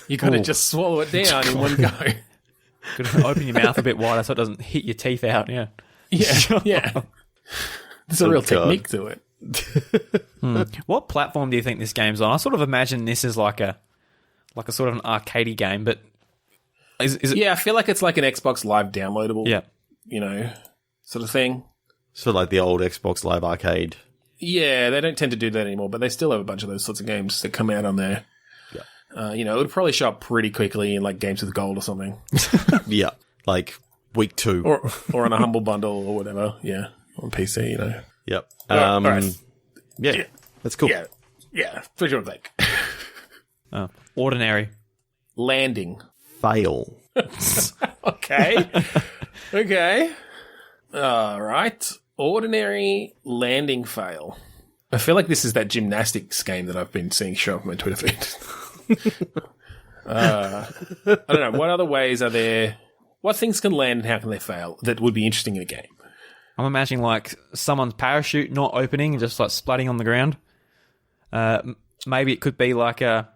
You got to just swallow it down in one go. Got to open your mouth a bit wider so it doesn't hit your teeth out. Yeah, yeah. There's a real technique to it. What platform do you think this game's on? I sort of imagine this is like a sort of an arcadey game, but is it? Yeah, I feel like it's like an Xbox Live downloadable. Yeah, you know, sort of thing. So like the old Xbox Live Arcade. Yeah, they don't tend to do that anymore, but they still have a bunch of those sorts of games that come out on there. Yeah, you know, it would probably show up pretty quickly in like Games with Gold or something. Yeah, like week 2, or on a Humble Bundle or whatever. Yeah, on PC, you know. Yep. All right. Yeah, that's cool. Yeah. What do you think? Ordinary. Landing. Fail. Okay. All right. Ordinary landing fail. I feel like this is that gymnastics game that I've been seeing show up on my Twitter feed. I don't know. What other ways are there? What things can land and how can they fail that would be interesting in a game? I'm imagining like someone's parachute not opening and just like splatting on the ground. Maybe it could be like a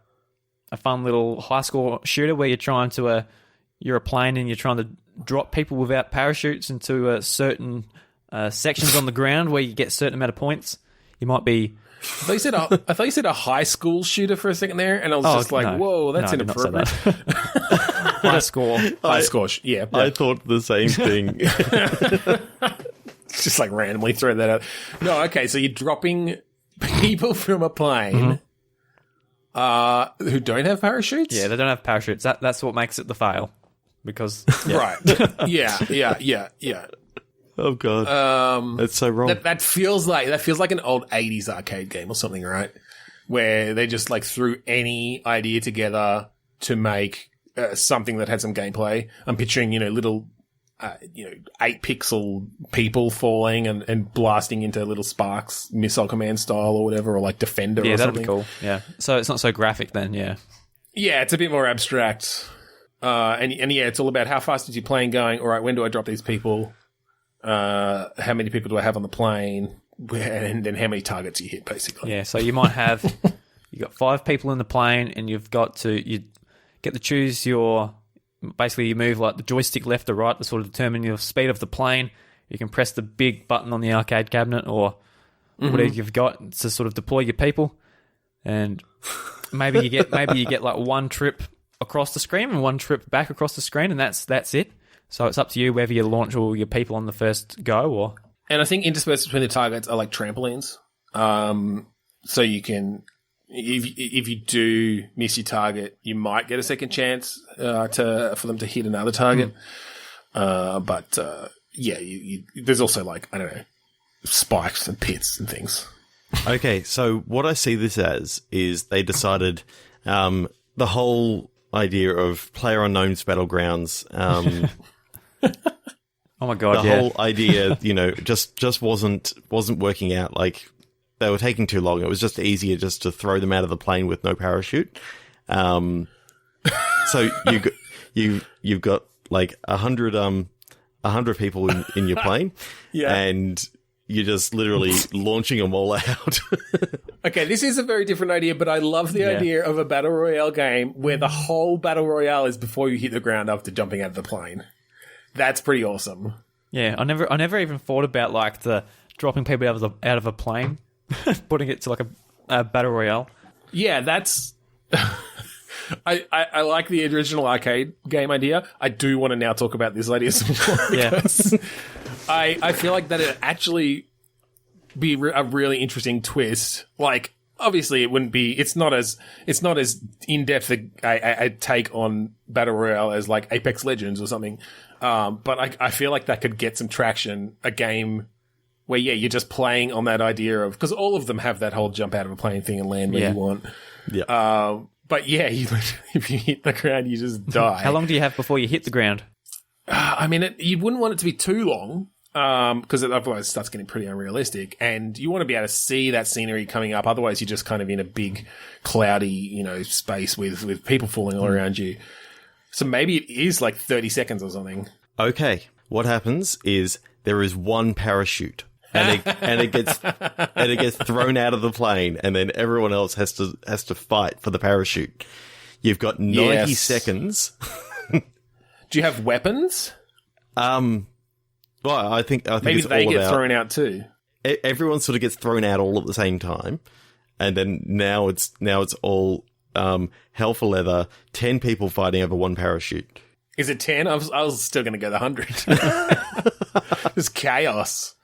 fun little high score shooter where you're trying to you're a plane and you're trying to drop people without parachutes into certain sections on the ground where you get a certain amount of points. You might be. I thought you said a high school shooter for a second there, and I was just like, no. "Whoa, that's No, I did not say inappropriate." that. High score. High score, yeah. I thought the same thing. Just like randomly throw that out. No, okay, so you're dropping people from a plane who don't have parachutes? Yeah, they don't have parachutes. That's what makes it the fail. Because Right. Yeah. Oh god, that's so wrong. That feels like an old 80s arcade game or something, right? Where they just like threw any idea together to make something that had some gameplay. I'm picturing, little 8-pixel people falling and blasting into little sparks, Missile Command style or whatever, or like Defender or something. Yeah, that'd be cool. Yeah. So it's not so graphic then, yeah. Yeah, it's a bit more abstract. And yeah, it's all about how fast is your plane going? All right, when do I drop these people? How many people do I have on the plane? And then how many targets you hit, basically. Yeah, so you might have you got 5 people in the plane, and you get to choose basically you move like the joystick left or right to sort of determine your speed of the plane. You can press the big button on the arcade cabinet or whatever you've got to sort of deploy your people, and maybe you get like one trip across the screen and one trip back across the screen, and that's it. So it's up to you whether you launch all your people on the first go or. And I think interspersed between the targets are like trampolines. So you can, if you do miss your target, you might get a second chance for them to hit another target. But there's also like, I don't know, spikes and pits and things. Okay, so what I see this as is they decided the whole idea of PlayerUnknown's Battlegrounds. Oh my god! The whole idea, just wasn't working out. Like they were taking too long. It was just easier just to throw them out of the plane with no parachute. So you've got like 100 people in your plane, and you're just literally launching them all out. Okay, this is a very different idea, but I love the idea of a battle royale game where the whole battle royale is before you hit the ground after jumping out of the plane. That's pretty awesome. Yeah, I never even thought about like the dropping people out of a plane, putting it to like a battle royale. Yeah, that's. I like the original arcade game idea. I do want to now talk about this idea some more because I feel like that it actually be a really interesting twist. Like, obviously, it wouldn't be. It's not as in depth a take on battle royale as like Apex Legends or something. But I feel like that could get some traction. A game where you're just playing on that idea of, because all of them have that whole jump out of a plane thing and land where you want. Yeah. But yeah, if you hit the ground, you just die. How long do you have before you hit the ground? I mean, you wouldn't want it to be too long. Because otherwise it starts getting pretty unrealistic, and you want to be able to see that scenery coming up. Otherwise, you're just kind of in a big, cloudy, space with people falling all around you. So maybe it is like 30 seconds or something. Okay, what happens is there is one parachute, and it gets thrown out of the plane, and then everyone else has to fight for the parachute. You've got 90 seconds. Do you have weapons? Well, I think maybe it's they all get about, thrown out too. Everyone sort of gets thrown out all at the same time, and then now it's all hell for leather. 10 people fighting over one parachute. Is it 10? I was still going to go the 100. It's chaos.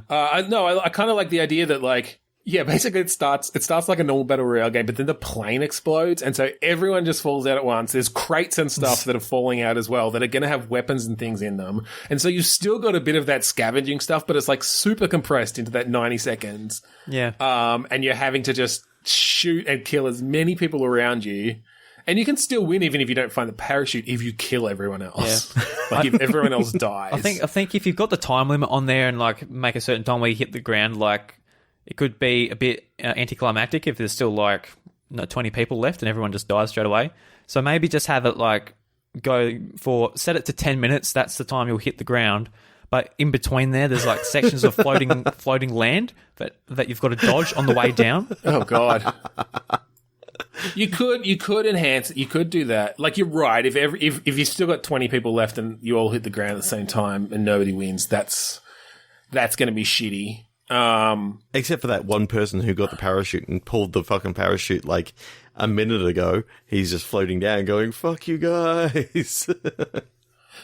I kind of like the idea that like. Yeah, basically it starts like a normal battle royale game, but then the plane explodes, and so everyone just falls out at once. There's crates and stuff that are falling out as well that are going to have weapons and things in them. And so you've still got a bit of that scavenging stuff, but it's like super compressed into that 90 seconds. Yeah. And you're having to just shoot and kill as many people around you. And you can still win even if you don't find the parachute if you kill everyone else. Like if everyone else dies. I think if you've got the time limit on there and like make a certain time where you hit the ground, like it could be a bit anticlimactic if there's still like 20 people left and everyone just dies straight away. So maybe just have it like set it to 10 minutes. That's the time you'll hit the ground. But in between there's like sections of floating land that you've got to dodge on the way down. Oh God. You could enhance it. You could do that. Like, you're right. If you still got 20 people left and you all hit the ground at the same time and nobody wins, that's going to be shitty. Except for that one person who got the parachute and pulled the fucking parachute like a minute ago. He's just floating down going, fuck you guys.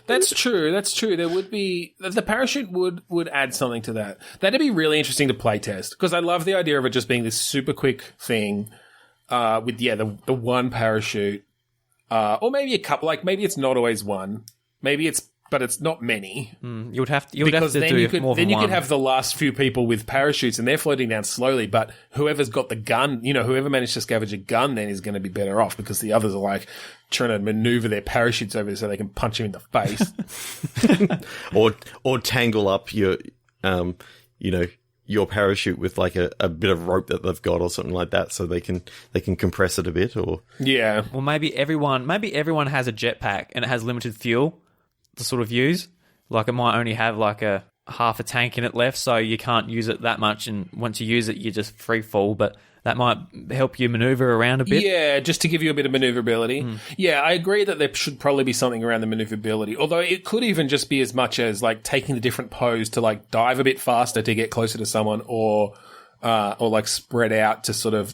That's true. There would be... The parachute would add something to that. That'd be really interesting to play test, because I love the idea of it just being this super quick thing with, the one parachute. Or maybe a couple. Like, maybe it's not always one. But it's not many. You would have to do more than one. Then you could have the last few people with parachutes and they're floating down slowly, but whoever's got the gun, whoever managed to scavenge a gun then is going to be better off, because the others are like trying to maneuver their parachutes over so they can punch him in the face. or tangle up your parachute with like a bit of rope that they've got or something like that, so they can compress it a bit. Or well, maybe everyone has a jetpack and it has limited fuel to sort of use. Like, it might only have like a half a tank in it left, so you can't use it that much, and once you use it you just free fall, but that might help you maneuver around a bit. Yeah, just to give you a bit of maneuverability. Yeah, I agree that there should probably be something around the maneuverability, although it could even just be as much as like taking the different pose to like dive a bit faster to get closer to someone, or like spread out to sort of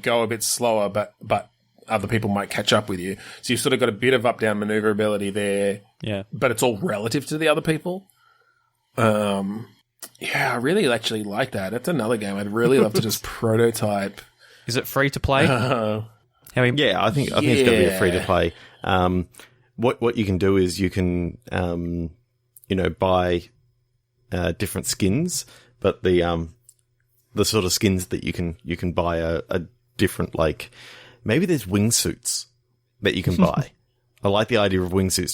go a bit slower, but other people might catch up with you. So you've sort of got a bit of up-down maneuverability there. Yeah. But it's all relative to the other people. I really actually like that. That's another game I'd really love to just prototype. Is it free to play? Yeah, I think it's going to be free to play. What you can do is you can, buy different skins, but the sort of skins that you can buy are different, like... Maybe there's wingsuits that you can buy. I like the idea of wingsuits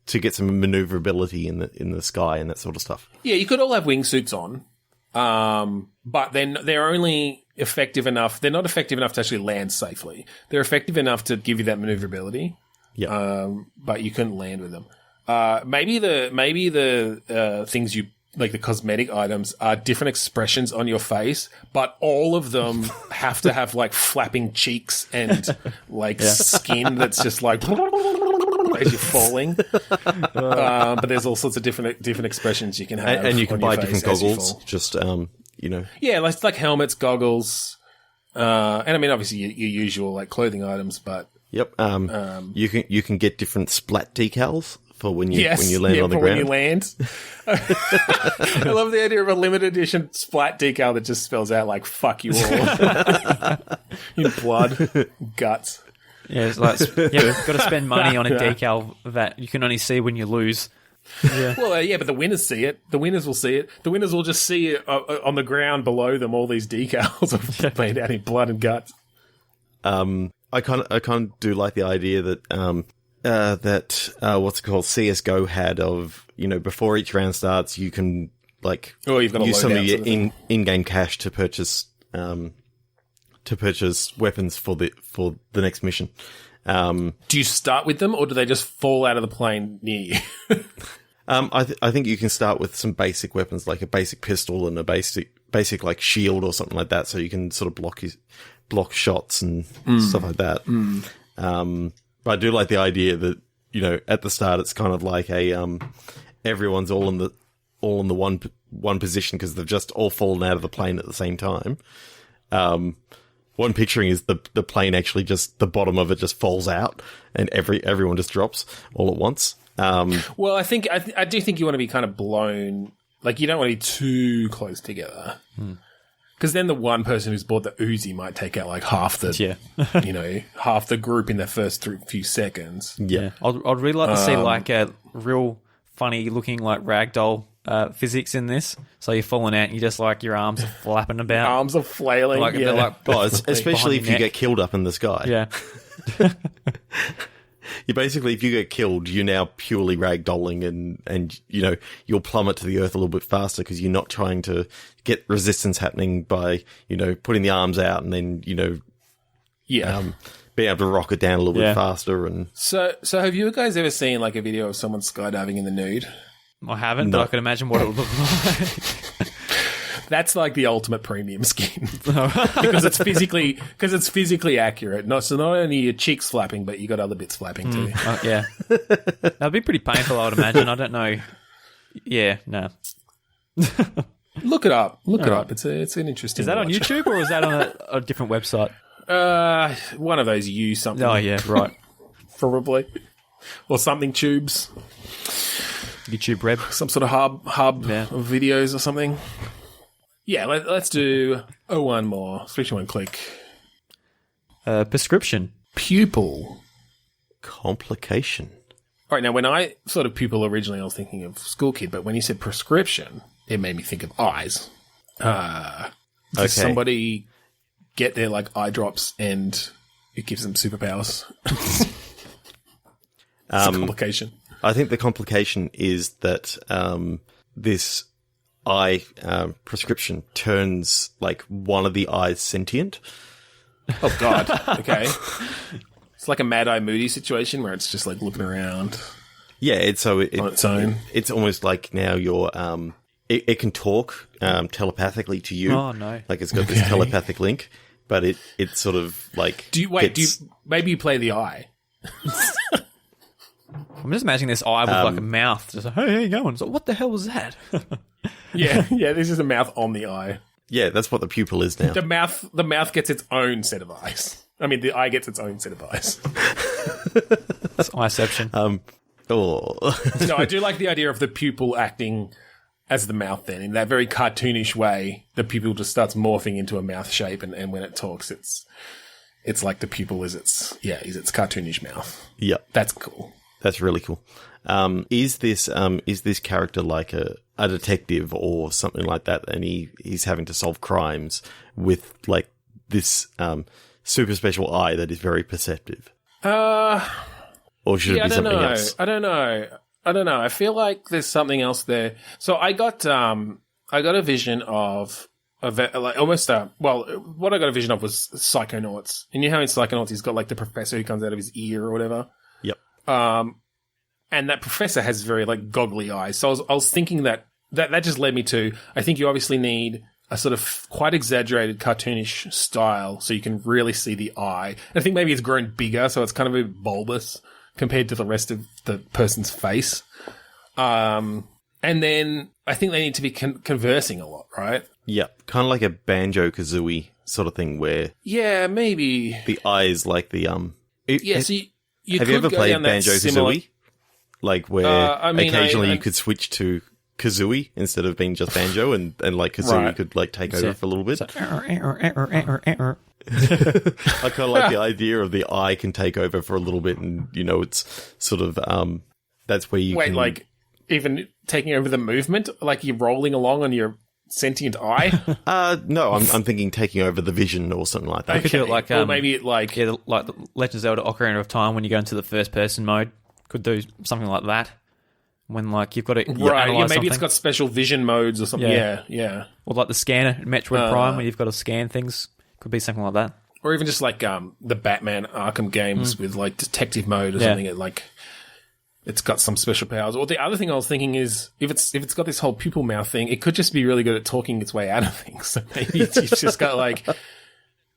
to get some maneuverability in the sky and that sort of stuff. Yeah, you could all have wingsuits on, but then they're only effective enough. They're not effective enough to actually land safely. They're effective enough to give you that maneuverability. Yeah, but you couldn't land with them. Maybe the things you. Like the cosmetic items are different expressions on your face, but all of them have to have like flapping cheeks and like skin that's just like as you're falling. But there's all sorts of different expressions you can have, and you can buy different goggles. Just yeah, like helmets, goggles, and I mean obviously your usual like clothing items, but you can get different splat decals. For when you land on the ground. When you land. I love the idea of a limited edition splat decal that just spells out like "fuck you all" in blood, guts. Yeah, it's like we've got to spend money on a decal that you can only see when you lose. Yeah. Well, but the winners see it. The winners will see it. The winners will just see it on the ground below them. All these decals made out in blood and guts. I kind of do like the idea that. What's it called? CS:GO had of, before each round starts, you can you've got to use some of your in-game cash to purchase weapons for the next mission. Do you start with them, or do they just fall out of the plane near you? I think you can start with some basic weapons, like a basic pistol and a basic like shield or something like that, so you can sort of block shots and stuff like that. But I do like the idea that, at the start it's kind of like everyone's all in the one position because they've just all fallen out of the plane at the same time. What I'm picturing is the plane actually just, the bottom of it just falls out and everyone just drops all at once. Well, I do think you want to be kind of blown, like you don't want to be too close together. Because then the one person who's bought the Uzi might take out like half the, half the group in the first few seconds. Yeah, I'd really like to see like a real funny looking like ragdoll physics in this. So you're falling out and you just like your arms are flapping about. Arms are flailing. Like, they're like, especially if you get killed up in the sky. Yeah. You basically, if you get killed, you're now purely ragdolling and you'll plummet to the earth a little bit faster because you're not trying to get resistance happening by, putting the arms out and then, being able to rock it down a little bit faster. And So have you guys ever seen like a video of someone skydiving in the nude? I haven't, but I can imagine what it would look like. That's like the ultimate premium skin because it's physically accurate. So not only your cheeks flapping, but you got other bits flapping too. Yeah, that'd be pretty painful. I would imagine. I don't know. Yeah, no. Look it up. Look it up. It's an interesting. Is that watch. on YouTube or is that on a different website? One of those something. Oh yeah, right. Probably, or something tubes. YouTube Red. Some sort of hub of videos or something. Yeah, let's do one more. Switch one click. Prescription. Pupil. Complication. All right, now when I thought of pupil originally, I was thinking of school kid, but when you said prescription, it made me think of eyes. Does somebody get their like eye drops and it gives them superpowers? It's a complication. I think the complication is that this eye prescription turns like one of the eyes sentient. Oh God! Okay, it's like a Mad Eye Moody situation where it's just like looking around. Yeah, it's on its own. It's almost like now you're it can talk telepathically to you. Oh no! Like it's got this telepathic link, but it's sort of like. Maybe you play the eye? I'm just imagining this eye with like a mouth. Just like, hey, how you going? So what the hell was that? Yeah. This is a mouth on the eye. Yeah, that's what the pupil is now. The mouth gets its own set of eyes. I mean, the eye gets its own set of eyes. It's eyeception. No, I do like the idea of the pupil acting as the mouth then. In that very cartoonish way, the pupil just starts morphing into a mouth shape, and when it talks, it's like the pupil is its cartoonish mouth. Yep. That's cool. That's really cool. Is this character like a detective or something like that, and he's having to solve crimes with like this super special eye that is very perceptive? Or should it be something else? I don't know. I feel like there's something else there. So I got a vision of like almost what I got a vision of was Psychonauts. And you know how in Psychonauts he's got like the professor who comes out of his ear or whatever. Yep. And that professor has very like goggly eyes. So I was thinking that just led me to, I think you obviously need a sort of quite exaggerated cartoonish style so you can really see the eye. And I think maybe it's grown bigger, so it's kind of a bit bulbous compared to the rest of the person's face. And then I think they need to be conversing a lot, right? Yeah, kind of like a Banjo-Kazooie sort of thing where... Yeah, maybe. The eye is like the... so you have you ever played Banjo-Kazooie? Like where occasionally you could switch to Kazooie instead of being just Banjo, and like Kazooie could like take over for a little bit. I kind of like the idea of the eye can take over for a little bit, and it's sort of that's where you can... like even taking over the movement, like you're rolling along on your sentient eye. No, I'm thinking taking over the vision or something like that. You could do it like or maybe like the Legend of Zelda: Ocarina of Time when you go into the first person mode. Could do something like that when like you've got to maybe something. It's got special vision modes or something. Yeah. Or like the scanner in Metroid Prime where you've got to scan things. Could be something like that. Or even just like the Batman Arkham games with like detective mode or something. It's got some special powers. Or the other thing I was thinking is if it's got this whole pupil mouth thing, it could just be really good at talking its way out of things. So maybe it's just got like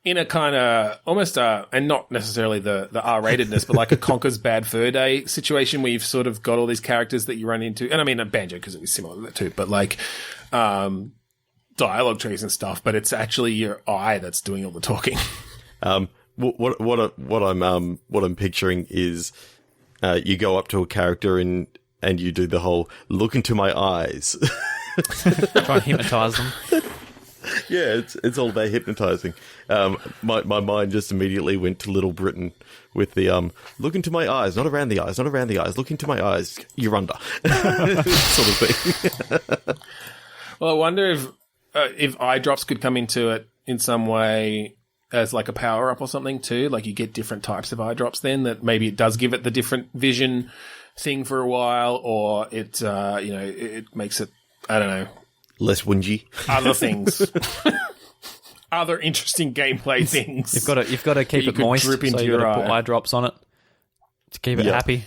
in a kind of almost and not necessarily the R-ratedness, but like a Conker's Bad Fur Day situation where you've sort of got all these characters that you run into, and I mean a Banjo because it was similar to that too, but like dialogue trees and stuff. But it's actually your eye that's doing all the talking. What I'm picturing is you go up to a character and you do the whole look into my eyes, try and hypnotize them. Yeah, it's all about hypnotizing. My mind just immediately went to Little Britain with the look into my eyes, not around the eyes, not around the eyes, look into my eyes, you're under sort of thing. Well, I wonder if eye drops could come into it in some way. as like a power up or something too. Like you get different types of eye drops then that maybe it does give it the different vision thing for a while, or it, it makes it, I don't know, less whingy. other things. Other interesting gameplay things. You've got to keep it moist, so you've got to put eye drops on it to keep it happy.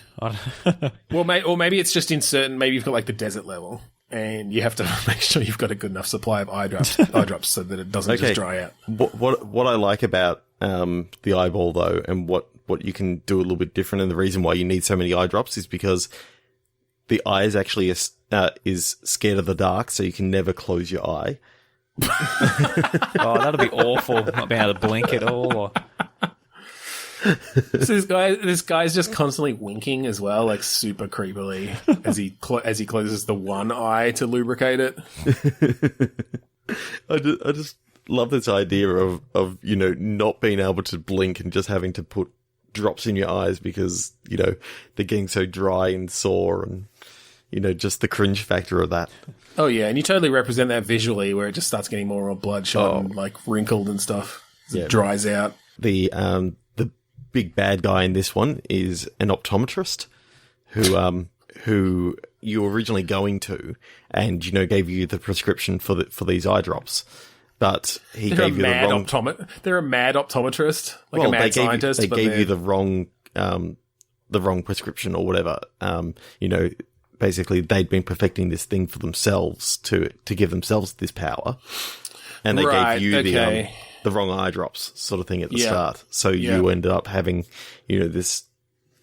Well, or maybe it's just in certain. Maybe you've got like the desert level, and you have to make sure you've got a good enough supply of eye drops so that it doesn't just dry out. What I like about the eyeball though, and what you can do a little bit different, and the reason why you need so many eye drops is because the eye is actually is scared of the dark, so you can never close your eye. Oh, that'll be awful. Not being able to blink at all. Or... So this guy's just constantly winking as well, like super creepily as he closes the one eye to lubricate it. I just love this idea of not being able to blink and just having to put drops in your eyes because they're getting so dry and sore, and just the cringe factor of that. Oh yeah, and you totally represent that visually, where it just starts getting more and more bloodshot and like wrinkled and stuff. It dries out. The big bad guy in this one is an optometrist who you were originally going to, and gave you the prescription for these eye drops, but they're a mad optometrist, like a mad scientist. They gave you the wrong prescription or whatever. Basically, they'd been perfecting this thing for themselves to give themselves this power, and they gave you the wrong eye drops, sort of thing at the start. So you ended up having, this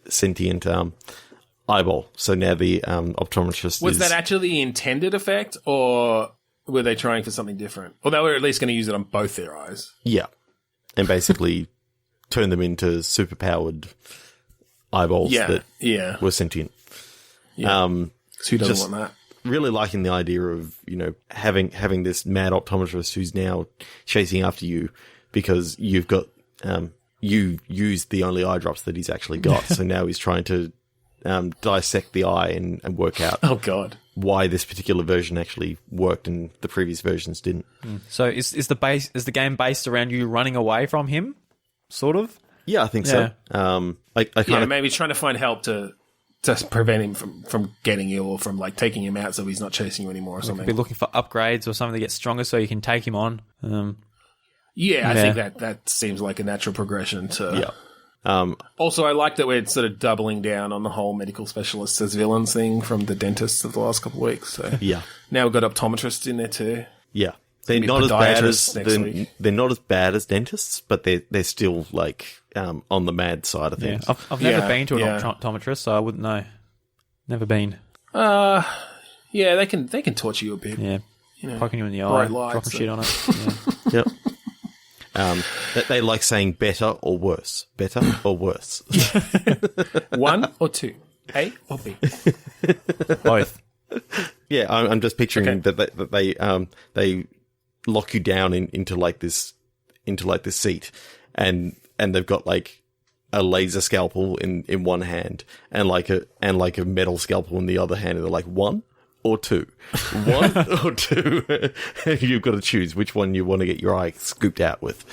sentient eyeball. So now the optometrist was that actually the intended effect, or were they trying for something different? Or they were at least going to use it on both their eyes. Yeah, and basically turn them into superpowered eyeballs that were sentient. Yeah. So who doesn't want that? Really liking the idea of, having this mad optometrist who's now chasing after you because you've got, you used the only eye drops that he's actually got. So now he's trying to dissect the eye and work out why this particular version actually worked and the previous versions didn't. So is the game based around you running away from him, sort of? Yeah, I think so. Maybe trying to find help to prevent him from getting you, or from like taking him out so he's not chasing you anymore or something. Be looking for upgrades or something to get stronger so you can take him on. I think that seems like a natural progression to... Yeah. Also, I like that we're sort of doubling down on the whole medical specialists as villains thing from the dentists of the last couple of weeks. So now we've got optometrists in there too. Yeah. They're not as bad as dentists, but they're still like on the mad side of things. I've never been to an optometrist, so I wouldn't know. Never been. They can torture you a bit. Yeah, poking you in the eye, dropping shit on it. Yeah. Yep. They like saying better or worse. Better or worse. 1 or 2, A or B. Both. Yeah, I'm just picturing that they lock you down into this seat, and they've got like a laser scalpel in one hand and like a metal scalpel in the other hand, and they're like 1 or 2, 1 or 2, and you've got to choose which one you want to get your eye scooped out with,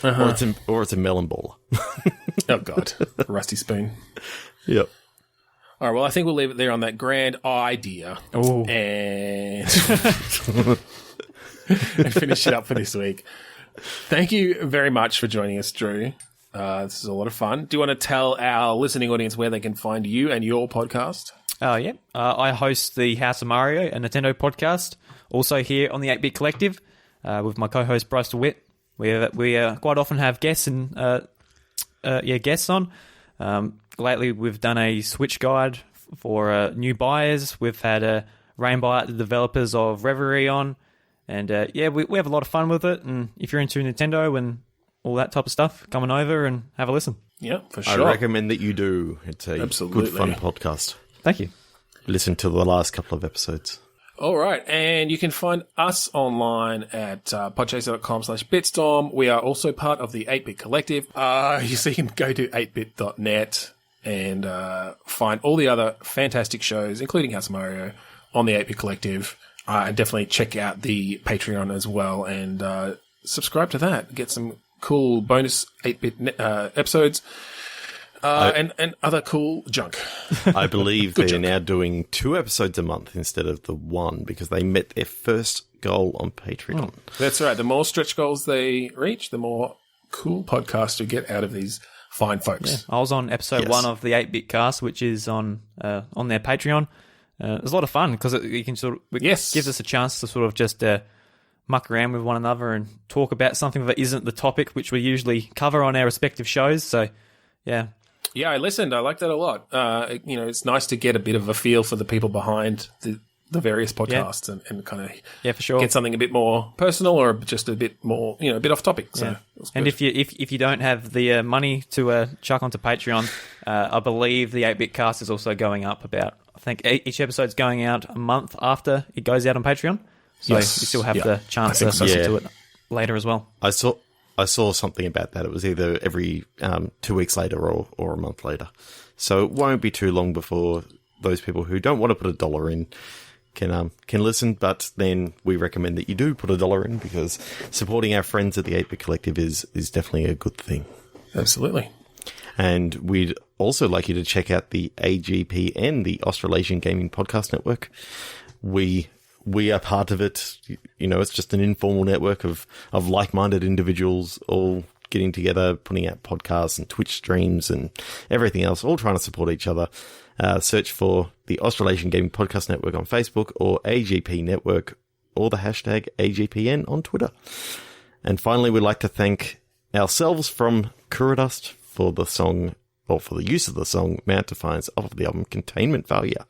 or it's a melon baller. Oh god, rusty spoon. Yep. All right, well, I think we'll leave it there on that grand idea. Oh. And finish it up for this week. Thank you very much for joining us, Drew. This is a lot of fun. Do you want to tell our listening audience where they can find you and your podcast? I host the House of Mario, a Nintendo podcast, also here on the 8-Bit Collective with my co-host Bryce DeWitt. We quite often have guests guests on. Lately, we've done a Switch guide for new buyers. We've had Rainbow Art, the developers of Reverie, on. And we have a lot of fun with it. And if you're into Nintendo and all that type of stuff, come on over and have a listen. Yeah, for sure. I recommend that you do. It's a good, fun podcast. Thank you. Listen to the last couple of episodes. All right. And you can find us online at podchaser.com/bitstorm. We are also part of the 8-Bit Collective. So you can go to 8bit.net and find all the other fantastic shows, including House of Mario, on the 8-Bit Collective. And definitely check out the Patreon as well and subscribe to that. Get some cool bonus 8-bit episodes. And other cool junk. I believe they're now doing 2 episodes a month instead of the 1 because they met their first goal on Patreon. That's right. The more stretch goals they reach, the more cool podcasts you get out of these fine folks. Yeah. I was on episode 1 of the 8-bit cast, which is on their Patreon. It was a lot of fun because it gives us a chance to sort of just muck around with one another and talk about something that isn't the topic which we usually cover on our respective shows. So, yeah. Yeah, I listened. I liked that a lot. It's nice to get a bit of a feel for the people behind the various podcasts and kind of for sure. get something a bit more personal or just a bit more, a bit off topic. So and if you don't have the money to chuck onto Patreon, I believe the 8-bit cast is also going up about, I think each episode's going out a month after it goes out on Patreon. So you still have the chance to listen to it later as well. I saw something about that. It was either every 2 weeks later or a month later. So it won't be too long before those people who don't want to put $1 in can listen. But then we recommend that you do put $1 in because supporting our friends at the 8-Bit Collective is definitely a good thing. Absolutely. And we'd also like you to check out the AGPN, the Australasian Gaming Podcast Network. We are part of it. It's just an informal network of like-minded individuals all getting together, putting out podcasts and Twitch streams and everything else, all trying to support each other. Search for the Australasian Gaming Podcast Network on Facebook or AGP Network or the hashtag AGPN on Twitter. And finally, we'd like to thank ourselves from Kuradust for the song, or for the use of the song, Mount Defiance off of the album Containment Failure.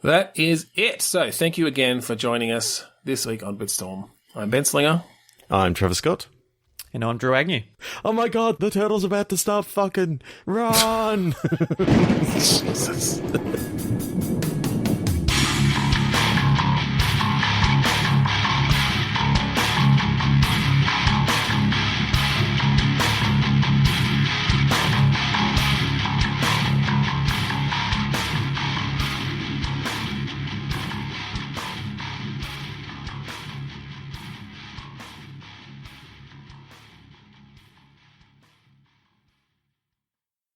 That is it. So thank you again for joining us this week on Bitstorm. I'm Ben Slinger. I'm Trevor Scott. And I'm Drew Agnew. Oh my god, the turtle's about to start fucking. Run! Jesus.